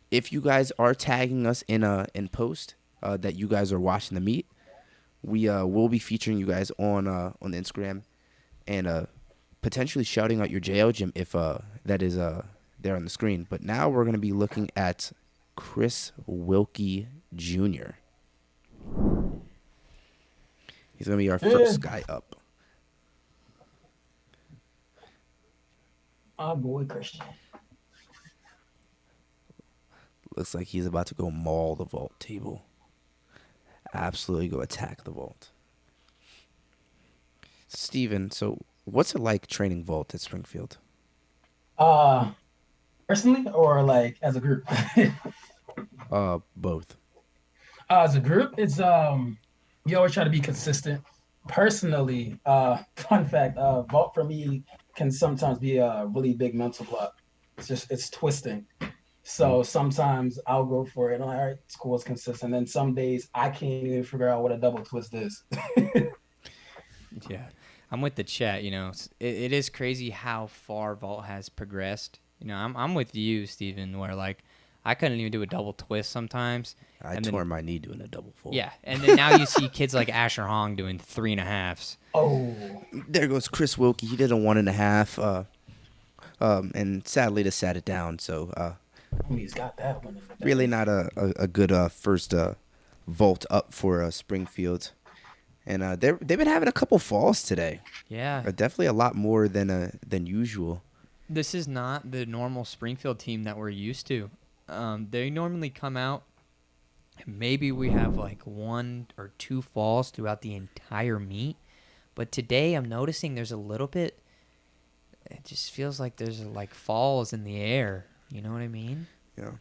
if you guys are tagging us in post that you guys are watching the meet, we will be featuring you guys on the Instagram and potentially shouting out your JL gym if that is there on the screen. But now we're going to be looking at Chris Wilkie Jr. He's going to be our first guy up. Oh boy, Christian. Looks like he's about to go maul the vault table. Absolutely go attack the vault. Steven, so what's it like training vault at Springfield? Personally or like as a group? Both. As a group, it's you always try to be consistent. Personally, fun fact, vault for me can sometimes be a really big mental block. It's twisting. So sometimes I'll go for it. I'm like, all right, it's cool, it's consistent. Then some days I can't even figure out what a double twist is. Yeah, I'm with the chat. It is crazy how far vault has progressed. I'm with you, Steven, where like I couldn't even do a double twist sometimes. I tore my knee doing a double fold. Yeah, and then now you see kids like Asher Hong doing 3.5s. Oh, There goes Chris Wilkie. He did a 1.5. And sadly to sat it down. So he's got that one. really not a good first vault up for Springfield. And they've been having a couple falls today. Yeah, Definitely a lot more than usual. this is not the normal Springfield team that we're used to. They normally come out, and maybe we have like 1 or 2 falls throughout the entire meet. But today I'm noticing there's a little bit, it just feels like there's like falls in the air. You know what I mean? Yeah.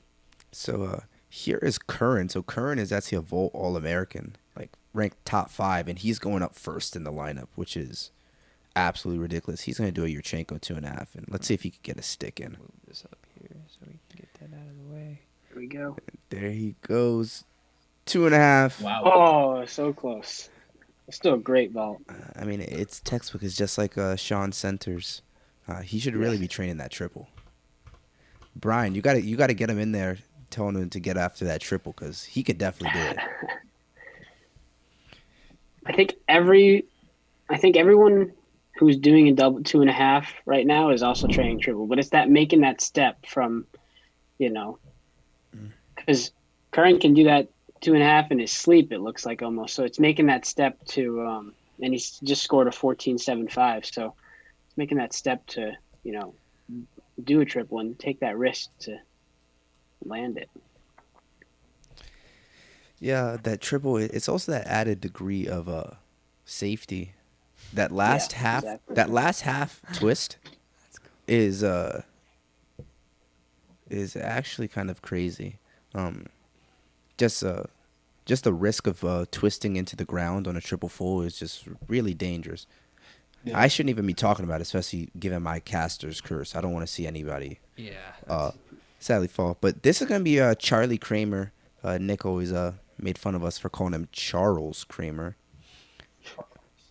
So here is Curran. So Curran is actually a vault All-American, like ranked top 5, and he's going up first in the lineup, which is absolutely ridiculous. He's going to do a Yurchenko 2.5, and let's see if he can get a stick in. Move this up here so we can get that out of the way. Here we go. There he goes. 2.5. Wow. Oh, so close. It's still a great vault. I mean, it's textbook. It's just like Sean Centers. He should really be training that triple. Brian, you got to get him in there, telling him to get after that triple because he could definitely do it. I think everyone who's doing a double 2.5 right now is also training triple, but it's that making that step from, because Curran can do that 2.5 in his sleep, it looks like almost. So it's making that step to, and he's just scored a 14.75. So it's making that step to, do a triple and take that risk to land it. Yeah, that triple. It's also that added degree of safety. That last half, exactly. that last half twist, is actually kind of crazy. Just the risk of twisting into the ground on a triple full is just really dangerous. Yeah. I shouldn't even be talking about it, especially given my caster's curse. I don't want to see anybody sadly fall. But this is going to be Charlie Kramer. Nick always made fun of us for calling him Charles Kramer.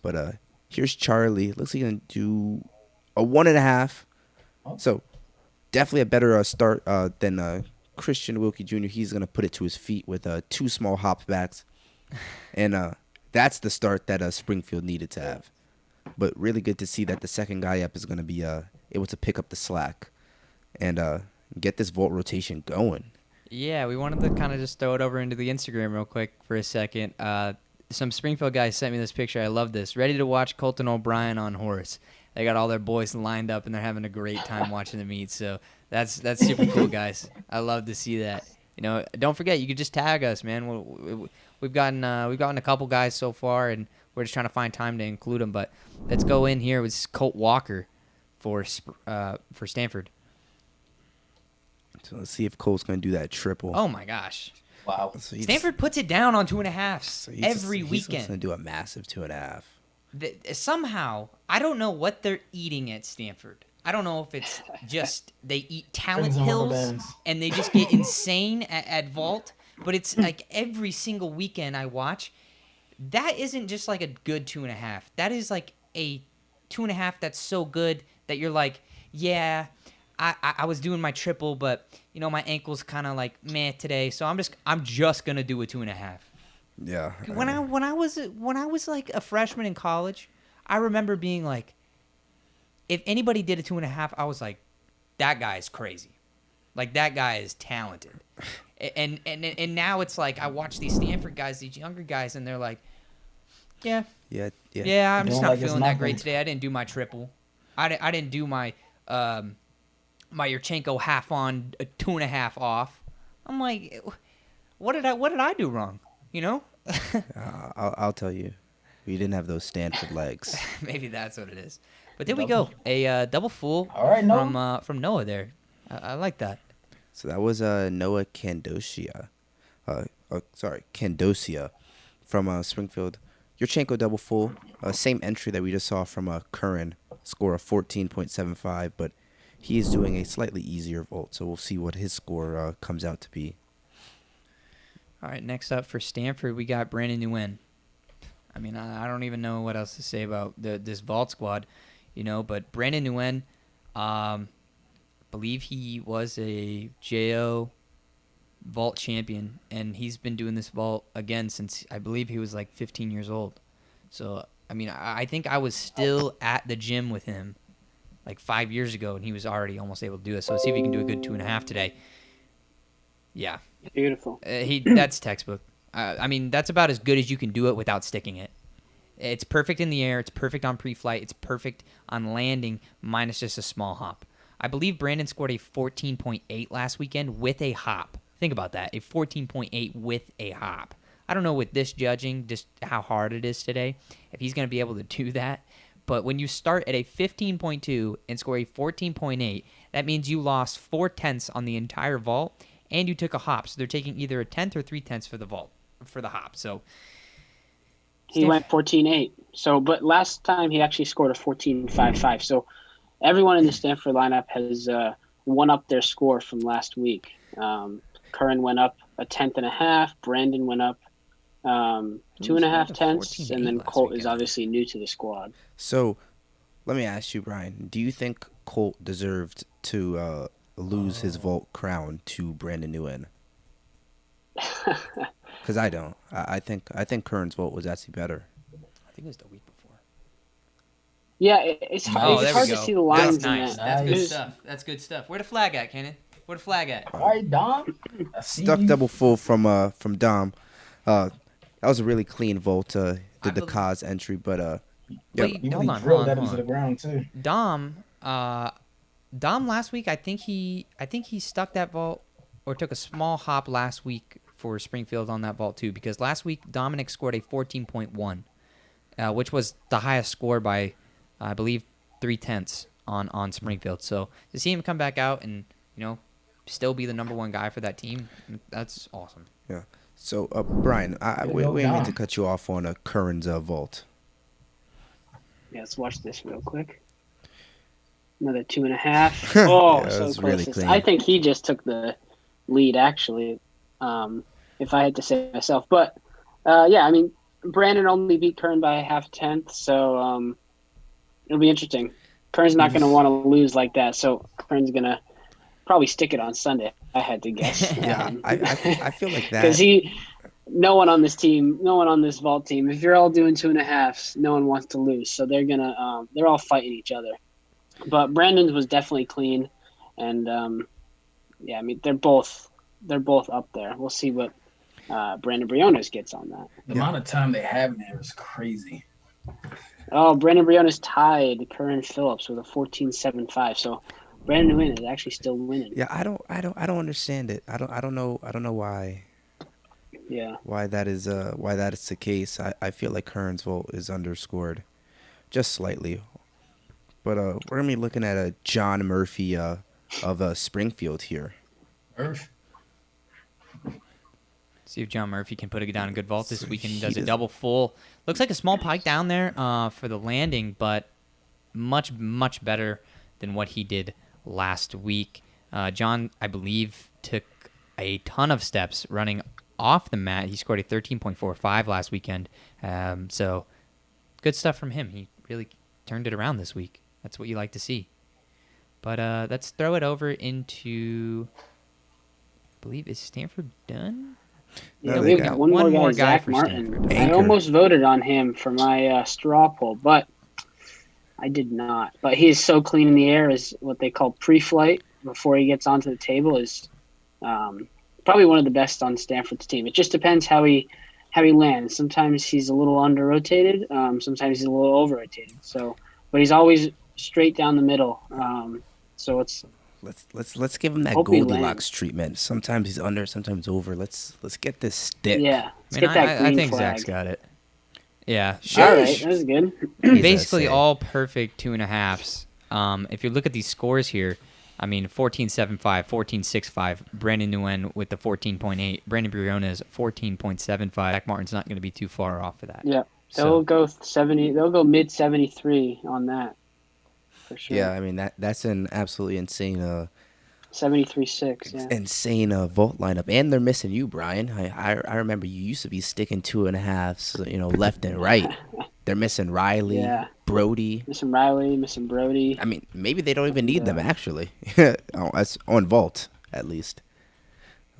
But here's Charlie. Looks like he's going to do a 1.5. So definitely a better start than Christian Wilkie Jr. He's going to put it to his feet with 2 small hop backs. And that's the start that Springfield needed to have. But really good to see that the second guy up is going to be able to pick up the slack and get this vault rotation going. Yeah, we wanted to kind of just throw it over into the Instagram real quick for a second. Some Springfield guys sent me this picture. I love this. Ready to watch Colton O'Brien on horse. They got all their boys lined up, and they're having a great time watching the meet. So that's super cool, guys. I love to see that. Don't forget, you could just tag us, man. We've gotten a couple guys so far, and we're just trying to find time to include them. But let's go in here with Colt Walker for Stanford. So let's see if Colt's going to do that triple. Oh my gosh! Wow. So Stanford puts it down on 2.5s so every He's weekend. going to do a massive 2.5. Somehow, I don't know what they're eating at Stanford. I don't know if it's just they eat talent Brings them rubber pills bands. and they just get insane at vault. But it's like every single weekend I watch, that isn't just like a good 2.5. That is like a 2.5 that's so good that you're like, yeah, I was doing my triple, but my ankle's kind of like meh today, so I'm just gonna do a 2.5. Yeah. When I was like a freshman in college, I remember being like, if anybody did a 2.5, I was like, that guy is crazy, like that guy is talented, and now it's like I watch these Stanford guys, these younger guys, and they're like, yeah, I'm just Don't not like his feeling that great knuckles. today. I didn't do my triple, I didn't do my my Yurchenko half on 2.5 off. I'm like, what did I do wrong? I'll tell you. We didn't have those Stanford legs. Maybe that's what it is. But there we go. A double full All right, Noah. from Noah there. I like that. So that was Noah Candosia. Candosia from Springfield. Yurchenko double full. Same entry that we just saw from Curran. Score of 14.75, but he is doing a slightly easier vault, so we'll see what his score comes out to be. All right, next up for Stanford, we got Brandon Nguyen. I mean, I don't even know what else to say about this vault squad, but Brandon Nguyen, believe he was a JO vault champion, and he's been doing this vault again since I believe he was like 15 years old. So, I mean, I think I was still at the gym with him like 5 years ago, and he was already almost able to do it. So let's see if he can do a good 2.5 today. Yeah. Beautiful. That's textbook. I mean, that's about as good as you can do it without sticking it. It's perfect in the air. It's perfect on pre-flight. It's perfect on landing, minus just a small hop. I believe Brandon scored a 14.8 last weekend with a hop. Think about that, a 14.8 with a hop. I don't know with this judging, just how hard it is today, if he's going to be able to do that. But when you start at a 15.2 and score a 14.8, that means you lost 4/10 on the entire vault, and you took a hop. So they're taking either a 10th or 3/10 for the vault, for the hop. So He went 14.8. So, but last time he actually scored a 14.55. So everyone in the Stanford lineup has won up their score from last week. Curran went up a 10.5. Brandon went up 2.5 tenths, and then Colt is obviously new to the squad. So, let me ask you, Brian. Do you think Colt deserved to lose his vault crown to Brandon Nguyen? Because I don't. I think Curran's vault was actually better. I think it was the week before. Yeah, it's hard to see the lines. That's nice. In That's that. good stuff. That's good stuff. Where the flag at, Kenan? Where the flag at? All right, Dom. I see Stuck you. double full from Dom. That was a really clean vault. I Did the bel cause entry, but yeah, Wait, He hold really on, drilled that into the hold ground too. on. Dom last week, I think he stuck that vault or took a small hop last week for Springfield on that vault too, because last week Dominic scored a 14.1, which was the highest score by, I believe, 3/10 on Springfield. So to see him come back out and still be the number one guy for that team, that's awesome. yeah. So Brian, Way to we go, didn't mean to Dom. cut you off on a Curran's vault. Yeah, let's watch this real quick. Another 2.5. Oh, Yeah, it so was close. really clean. I think he just took the lead, actually, if I had to say myself. But, yeah, I mean, Brandon only beat Kern by a half tenth, so it'll be interesting. Kern's not going to want to lose like that, so Kern's going to probably stick it on Sunday, if I had to guess. Yeah, I feel like Because that. no one on this team, no one on this vault team, if you're all doing 2.5s, no one wants to lose. So they're all fighting each other. But Brandon's was definitely clean, and yeah, I mean they're both up there. We'll see what Brandon Briones gets on that. The amount of time they have there is crazy. Oh, Brandon Briones tied Curran Phillips with a 14.75. So Brandon Nguyen is actually still winning. Yeah, I don't understand it. I don't know why Yeah. why that is the case. I feel like Curran's vote is underscored, just slightly. But we're gonna be looking at a John Murphy of Springfield here. Earth. See if John Murphy can put it down a good vault this So weekend. he Does a does- double full. Looks like a small pike down there for the landing, but much, much better than what he did last week. John, I believe, took a ton of steps running off the mat. He scored a 13.45 last weekend. So good stuff from him. He really turned it around this week. That's what you like to see. But let's throw it over into, I believe, is Stanford done? Yeah, No, we they got got one one more more guy, guy Zach for Martin. Stanford. I Anchor. almost voted on him for my straw poll, but I did not. But he is so clean in the air, is what they call pre-flight before he gets onto the table, is probably one of the best on Stanford's team. It just depends how he lands. Sometimes he's a little under rotated. Sometimes he's a little over rotated. So, but he's always straight down the middle. So it's Let's give him that Hope he Goldilocks lands. treatment. Sometimes he's under, sometimes over. Let's get this stick. yeah. Let's I get mean, that I green think flag. Zach's got it. Yeah. All right, that was good. He's Basically SA. all perfect 2.5s. If you look at these scores here, I mean, 14.75, 14.65. Brandon Nguyen with the 14.8. Brandon Briones 14.75. Zach Martin's not going to be too far off of that. Yeah, So- they'll go 70. They'll go mid 73 on that for sure. Yeah, I mean that's an absolutely insane 73.6. Yeah. insane vault lineup, and they're missing you, Brian. I remember you used to be sticking 2.5s, left and right. They're missing Riley, Yeah. Brody. Missing Riley, missing Brody. I mean, maybe they don't even need them Yeah. actually. On vault at least.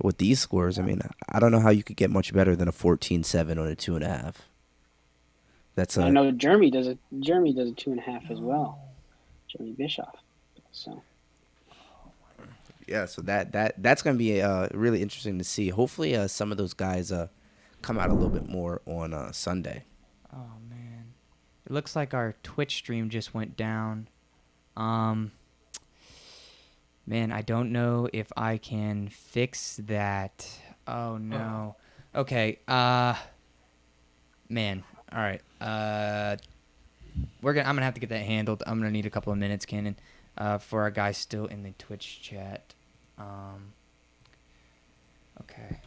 With these scores, I mean, I don't know how you could get much better than a 14-7 on a 2.5. That's I know Jeremy does a 2.5 as well. Jeremy Bischoff. So yeah. So that's gonna be really interesting to see. Hopefully, some of those guys come out a little bit more on Sunday. Oh, man. It looks like our Twitch stream just went down. Man, I don't know if I can fix that. Oh, no. Okay. Man. All right. I'm gonna have to get that handled. I'm gonna need a couple of minutes, Cannon, for our guys still in the Twitch chat. Okay.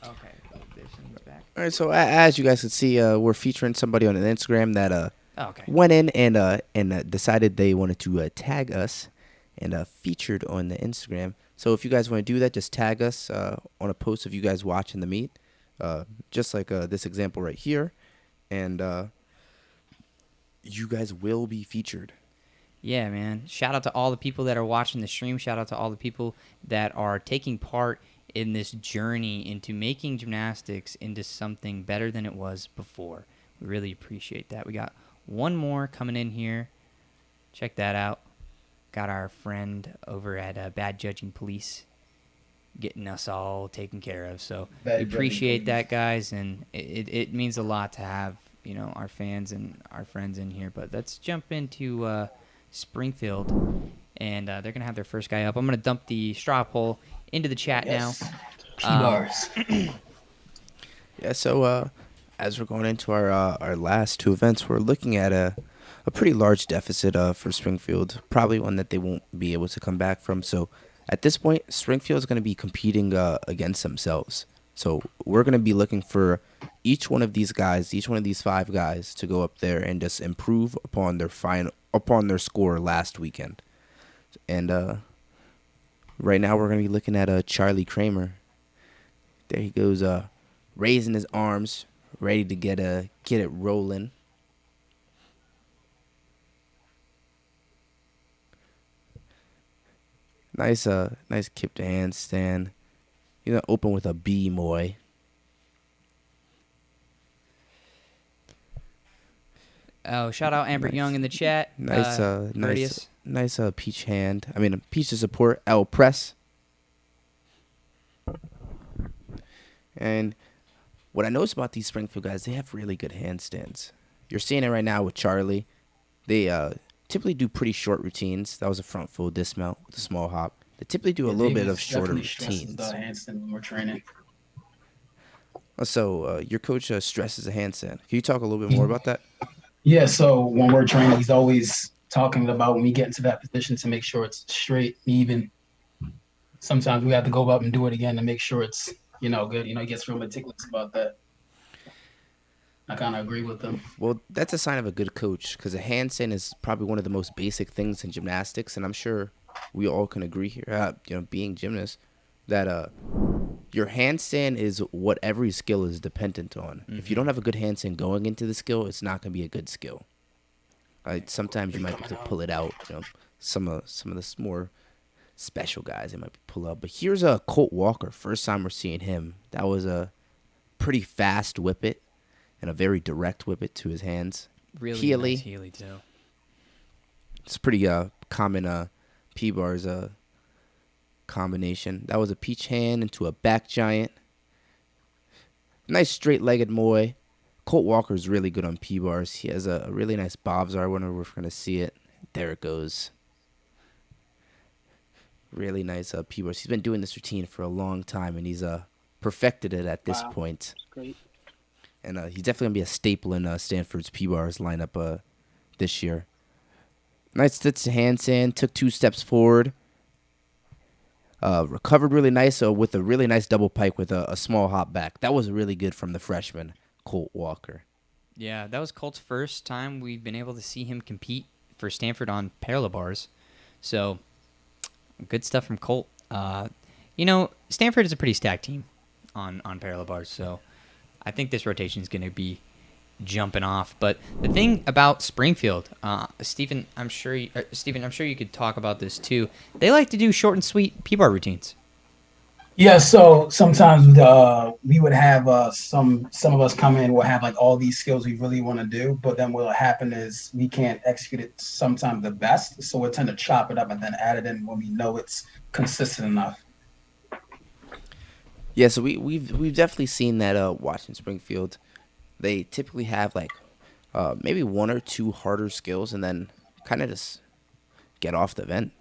Okay. This one's back. All right. So as you guys can see, we're featuring somebody on an Instagram that Oh, okay. went in and decided they wanted to tag us and featured on the Instagram. So if you guys want to do that, just tag us on a post of you guys watching the meet, just like this example right here, and you guys will be featured. Yeah, man. Shout out to all the people that are watching the stream. Shout out to all the people that are taking part in this journey into making gymnastics into something better than it was before. We really appreciate that. We got one more coming in here. Check that out. Got our friend over at Bad Judging Police getting us all taken care of. So That we really appreciate please. that, guys, and it means a lot to have our fans and our friends in here. But let's jump into Springfield, and they're gonna have their first guy up. I'm gonna dump the straw poll into the chat now. Yes. P Um, bars. Yeah, so as we're going into our last two events, we're looking at a pretty large deficit for Springfield, probably one that they won't be able to come back from. So at this point, Springfield is going to be competing against themselves. So we're going to be looking for each one of these guys, each one of these five guys, to go up there and just improve upon their score last weekend. And right now, we're going to be looking at Charlie Kramer. There he goes, raising his arms, ready to get it rolling. Nice kip to handstand. You know, open with a B moy. oh, shout out Amber Nice. Young in the chat. Courteous. Nice peach hand. I mean, peach to support L press. And what I notice about these Springfield guys, they have really good handstands. You're seeing it right now with Charlie. They typically do pretty short routines. That was a front full dismount with a small hop. They typically do a little bit of shorter routines. The handstand when we're training. So your coach stresses a handstand. Can you talk a little bit more about that? Yeah, so when we're training, he's always talking about when we get into that position to make sure it's straight, even. Sometimes we have to go up and do it again to make sure it's, good. He gets real meticulous about that. I kind of agree with him. Well, that's a sign of a good coach, because a handstand is probably one of the most basic things in gymnastics, and I'm sure we all can agree here, being gymnasts, that your handstand is what every skill is dependent on. Mm-hmm. If you don't have a good handstand going into the skill, it's not going to be a good skill. Sometimes you might be able to pull it out. Some of the more special guys, they might pull up. But here's a Colt Walker. First time we're seeing him. That was a pretty fast whip it and a very direct whip it to his hands. Really Healy. nice Healy too. It's pretty common P-bars combination. That was a peach hand into a back giant. Nice straight-legged moy. Colt Walker's really good on P-bars. He has a really nice bobs. I wonder if we're going to see it. There it goes. Really nice P-bars. He's been doing this routine for a long time, and he's perfected it at this point. Great. And he's definitely going to be a staple in Stanford's P-bars lineup this year. Nice stitch to handstand. Took 2 steps forward. Recovered really nice with a really nice double pike with a small hop back. That was really good from the freshman, Colt Walker. Yeah, that was Colt's first time we've been able to see him compete for Stanford on parallel bars. So, good stuff from Colt. Stanford is a pretty stacked team on parallel bars, so I think this rotation is going to be jumping off. But the thing about Springfield, Stephen, I'm sure you could talk about this too. They like to do short and sweet P-bar routines. Yeah, so sometimes we would have some of us come in, we'll have like all these skills we really want to do, but then what'll happen is we can't execute it sometimes the best, so we'll tend to chop it up and then add it in when we know it's consistent enough. Yeah, so we've definitely seen that watching Springfield. They typically have like maybe 1 or 2 harder skills and then kind of just get off the event.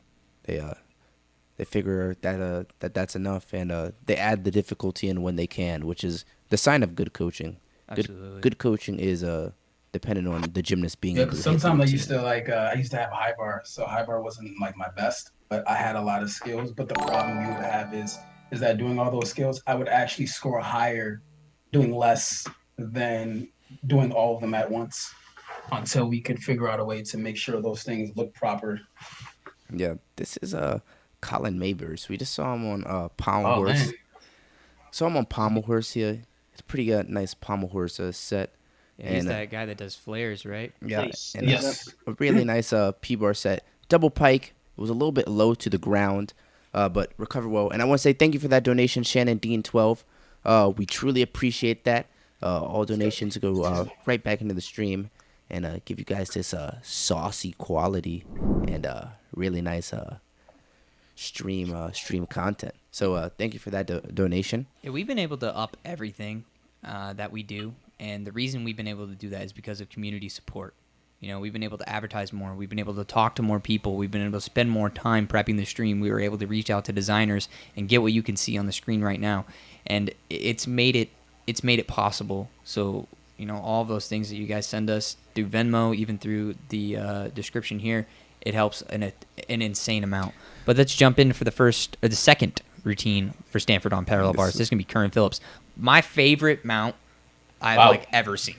They figure that that's enough, and they add the difficulty in when they can, which is the sign of good coaching. Absolutely. Good coaching is dependent on the gymnast being Yeah, able to because hit the sometimes routine. I used to have high bar, so high bar wasn't like my best, but I had a lot of skills. But the problem we would have is that doing all those skills, I would actually score higher doing less than doing all of them at once until we could figure out a way to make sure those things look proper. Yeah, this is Colin Mayburst. We just saw him on Pommel Oh, Horse. man. Saw him on Pommel Horse here. It's a pretty nice Pommel Horse set. Yeah, he's And, that guy that does flares, right? Yeah, Nice. and Yes. a really nice P-bar set. Double pike. It was a little bit low to the ground, but recovered well. And I want to say thank you for that donation, Shannon Dean 12. We truly appreciate that. All donations go right back into the stream and give you guys this saucy quality and really nice stream content. So thank you for that donation. Yeah, we've been able to up everything that we do, and the reason we've been able to do that is because of community support. You know, we've been able to advertise more. We've been able to talk to more people. We've been able to spend more time prepping the stream. We were able to reach out to designers and get what you can see on the screen right now, and it's made it possible. So, you know, all of those things that you guys send us through Venmo, even through the description here, it helps an insane amount. But let's jump in for the second routine for Stanford on parallel bars. This is gonna be Curran Phillips, my favorite mount I've ever seen.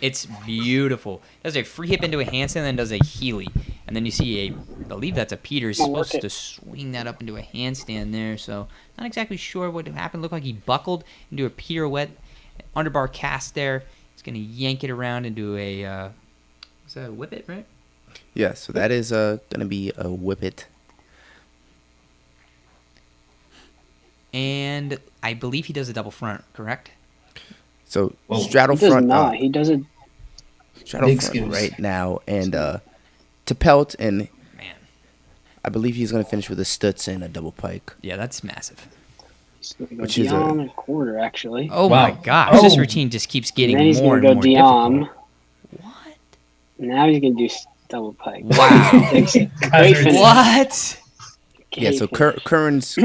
It's beautiful. Does a free hip into a handstand, then does a Healy, and then you see I believe that's a Peter. He's supposed to swing that up into a handstand there. So not exactly sure what happened. Looked like he buckled into a pirouette, underbar cast there. He's gonna yank it around into a is that a whip it, right? Yeah. So that is gonna be a whip it. And I believe he does a double front, correct? So straddle He does front. not. He does it. Straddle Big front skills. right now, and to pelt, and Man, I believe he's gonna finish with a stutz and a double pike. yeah, that's massive. Which is Dion a quarter actually. Oh Wow. my gosh, this Oh. routine just keeps getting And then he's more gonna and go more Dion. difficult. What? Now he's gonna do double pike. Wow. Great finish. What? Yeah. So Great finish.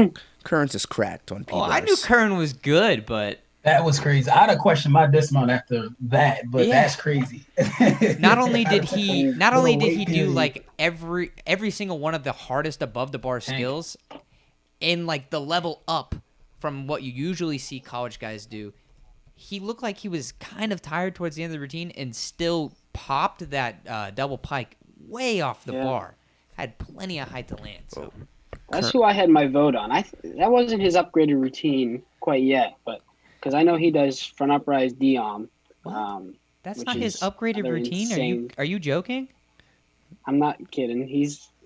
Currents is cracked on P Oh, bars. I knew Curran was good, but That was crazy. I'd have questioned my dismount after that, but Yeah. that's crazy. not only did he Little do weight period. like every single one of the hardest above the bar skills in like the level up from what you usually see college guys do. He looked like he was kind of tired towards the end of the routine and still popped that double pike way off the Yeah. bar. Had plenty of height to land. So That's who I had my vote on. That wasn't his upgraded routine quite yet, but because I know he does front uprise Dion. that's Which not his is upgraded another routine. insane- Are you joking? I'm not kidding.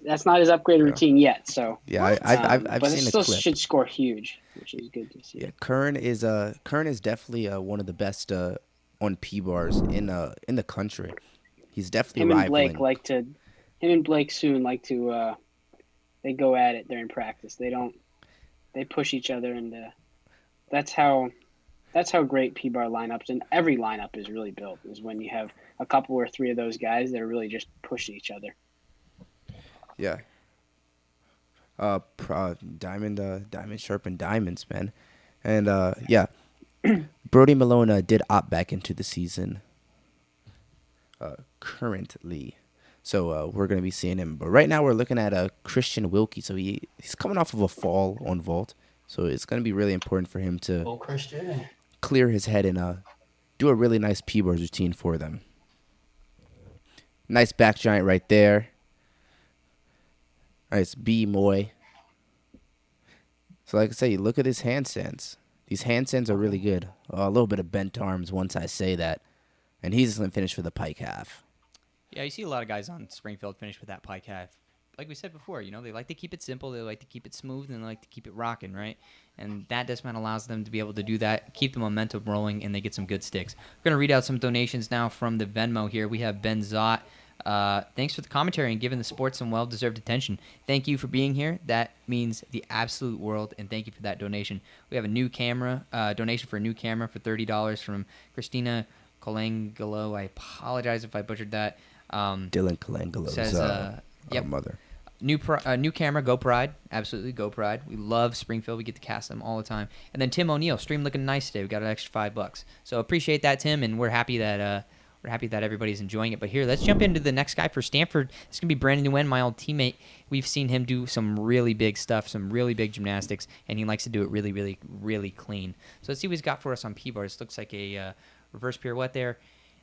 That's not his upgraded routine yet. So Yeah, I've but seen it a still clip. should score huge, which is good to see. Yeah, Curran is definitely one of the best on P bars in the country. He's definitely Him and rivaling. Blake him and Blake soon like to they go at it during practice. They push each other, and that's how great P bar lineups and every lineup is really built, is when you have a couple or three of those guys that are really just pushing each other. Yeah. Diamond sharpen diamonds, man, and yeah, Brody Malone did opt back into the season. Currently, so we're gonna be seeing him. But right now we're looking at Christian Wilkie. So he's coming off of a fall on vault, so it's gonna be really important for him to Oh, Christian. clear his head and do a really nice P bars routine for them. Nice back giant right there. Nice B Moy. So like I say, look at his handstands. These handstands are really good. A little bit of bent arms once I say that. And he's going to finish with a pike half. Yeah, you see a lot of guys on Springfield finish with that pike half. Like we said before, they like to keep it simple, they like to keep it smooth, and they like to keep it rocking, right? And that dismount allows them to be able to do that, keep the momentum rolling, and they get some good sticks. We're going to read out some donations now from the Venmo here. We have Ben Zott. Thanks for the commentary and giving the sports some well-deserved attention. Thank you for being here. That means the absolute world, and thank you for that donation. We have a new camera, donation for a new camera for $30 from Christina Colangelo. I apologize if I butchered that. Dylan Colangolo's Says, yep. mother. New camera, go Pride. Absolutely, go Pride. We love Springfield. We get to cast them all the time. And then Tim O'Neill, stream looking nice today. We got an extra $5. So appreciate that, Tim, and we're happy that everybody's enjoying it. But here, let's jump into the next guy for Stanford. It's gonna be Brandon Nguyen, my old teammate. We've seen him do some really big stuff, some really big gymnastics, and he likes to do it really, really, really clean. So let's see what he's got for us on P bars. Looks like a reverse pirouette there,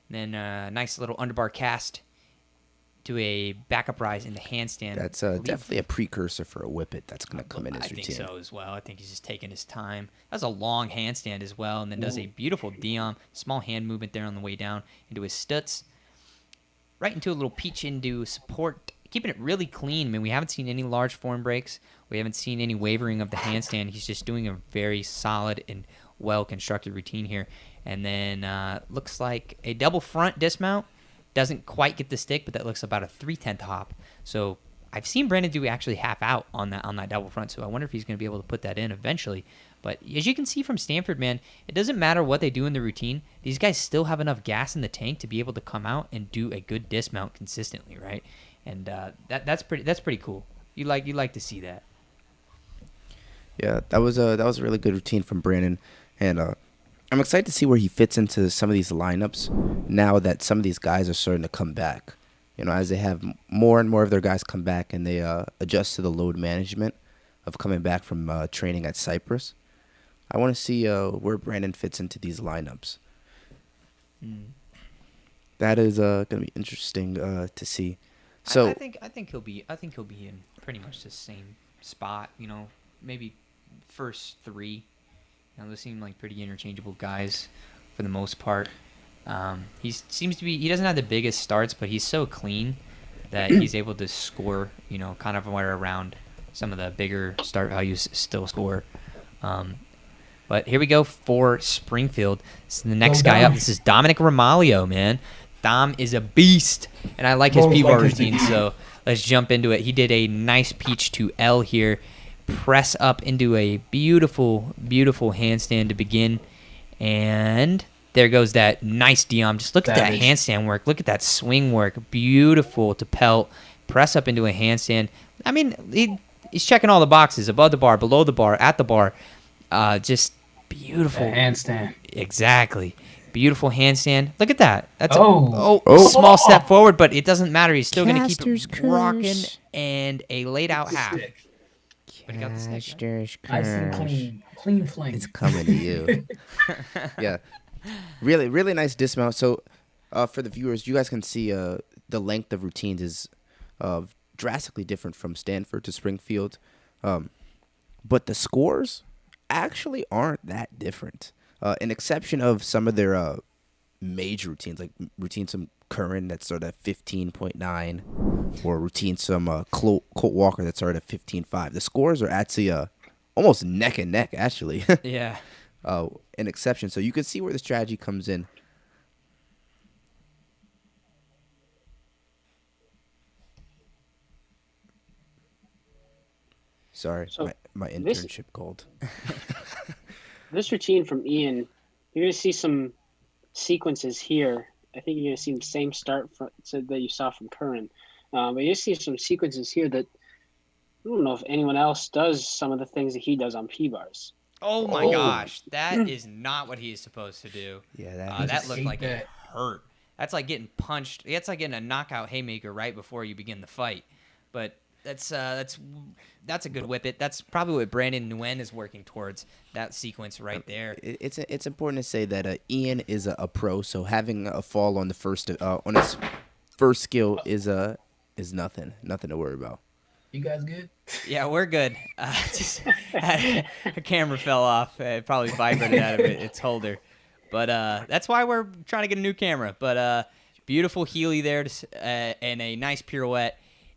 and then a nice little underbar cast to a backup rise in the handstand. That's definitely a precursor for a whippet that's going to come in his I routine. think so as well. I think he's just taking his time. That's a long handstand as well, and then does a beautiful Dion, small hand movement there on the way down into his stutz. Right into a little peach into support, keeping it really clean. I mean, we haven't seen any large form breaks. We haven't seen any wavering of the handstand. He's just doing a very solid and well-constructed routine here. And then looks like a double front dismount. Doesn't quite get the stick, but that looks about a 3/10 hop. So I've seen Brandon do actually half out on that double front, so I wonder if he's going to be able to put that in eventually. But as you can see from Stanford, man, it doesn't matter what they do in the routine. These guys still have enough gas in the tank to be able to come out and do a good dismount consistently, right? And that's pretty cool. You like to see that. Yeah, that was a really good routine from Brandon, and I'm excited to see where he fits into some of these lineups now that some of these guys are starting to come back. You know, as they have more and more of their guys come back and they adjust to the load management of coming back from training at Cypress. I want to see where Brandon fits into these lineups. That is going to be interesting to see. So I think he'll be in pretty much the same spot. You know, maybe first three. You know, they seem like pretty interchangeable guys for the most part. He seems to be. He doesn't have the biggest starts, but he's so clean that he's able to score. You know, kind of where around some of the bigger start values still score. But here we go for Springfield. This is the next guy up. This is Dominic Romaglio, man. Dom is a beast, and I like his P-bar routine, so let's jump into it. He did a nice peach to L here. Press up into a beautiful, beautiful handstand to begin. And there goes that nice Diom. Just look at that handstand work. Look at that swing work. Beautiful to pelt. Press up into a handstand. I mean, he's checking all the boxes. Above the bar, below the bar, at the bar. Just beautiful. That handstand. Exactly. Beautiful handstand. Look at that. That's a small step forward, but it doesn't matter. He's still going to keep it rocking and a laid out half. But he got the stick, right? Nice and clean fling. It's coming to you. Yeah. Really, really nice dismount. So for the viewers, you guys can see the length of routines is drastically different from Stanford to Springfield. But the scores actually aren't that different. An exception of some of their major routines, like routines from Curran that started at 15.9, or routines from Colt Walker that started at 15.5. The scores are actually almost neck and neck, actually. Yeah. An exception. So you can see where the strategy comes in. Sorry, So my internship called. This routine from Ian, you're going to see some sequences here. I think you're going to see the same start that you saw from Curran. But you see some sequences here that I don't know if anyone else does some of the things that he does on P-bars. Oh, my gosh. That is not what he is supposed to do. Yeah, that looked like it hurt. That's like getting punched. That's like getting a knockout haymaker right before you begin the fight. But that's a good whippet. That's probably what Brandon Nguyen is working towards, that sequence right there. It's important to say that Ian is a pro, so having a fall on his first skill is nothing to worry about. You guys good? Yeah, we're good. Just a camera fell off. It probably vibrated out of its holder. But that's why we're trying to get a new camera. But beautiful Healy there and a nice pirouette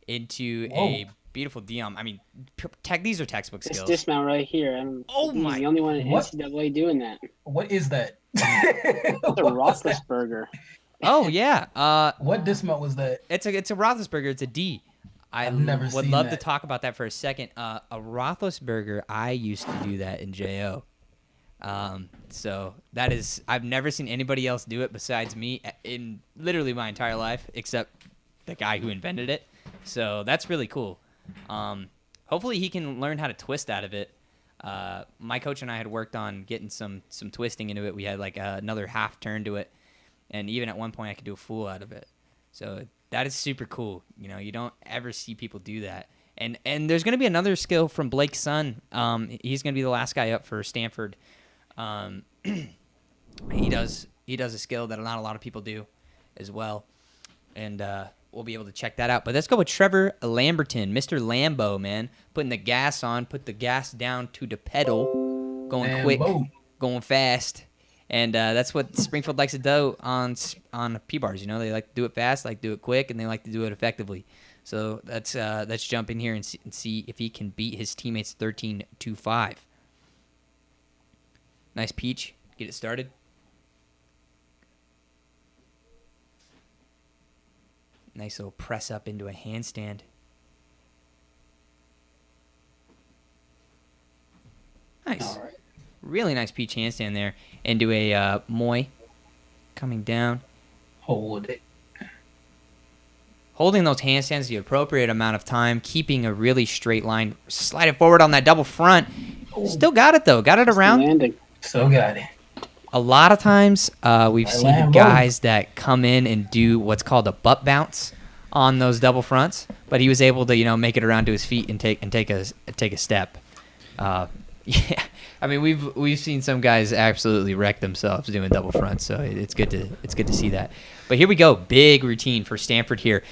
into a beautiful Diom. I mean, these are textbook skills. This dismount right here. He's the only one in NCAA doing that. What is that? It's a Roethlisberger. Oh, yeah. What dismount was that? It's a Roethlisberger. It's a D. I've never would seen love that. to talk about that for a second. A Roethlisberger, I used to do that in JO. So that is, I've never seen anybody else do it besides me in literally my entire life, except the guy who invented it. So that's really cool. Hopefully he can learn how to twist out of it. My coach and I had worked on getting some twisting into it. We had like another half turn to it, and even at one point I could do a full out of it. So that is super cool. You know, you don't ever see people do that. And there's going to be another skill from Blake Sun. He's going to be the last guy up for Stanford. He does a skill that not a lot of people do as well. And we'll be able to check that out. But let's go with Trevor Lamberton, Mr. Lambo, man. Putting the gas on, put the gas down to the pedal, going quick, going fast. And that's what Springfield likes to do on P-bars. You know, they like to do it fast, like to do it quick, and they like to do it effectively. So let's jump in here and see if he can beat his teammates 13-5. Nice peach. Get it started. Nice little press up into a handstand. really nice peach handstand there into a moi. Coming down. Hold it. Holding those handstands the appropriate amount of time, keeping a really straight line, slide it forward on that double front. Still got it, though. Got it around. Landing. Still got it. A lot of times we've seen land guys that come in and do what's called a butt bounce on those double fronts, but he was able to, you know, make it around to his feet and take a step. Yeah, I mean we've seen some guys absolutely wreck themselves doing double fronts, so it's good to see that. But here we go, big routine for Stanford here.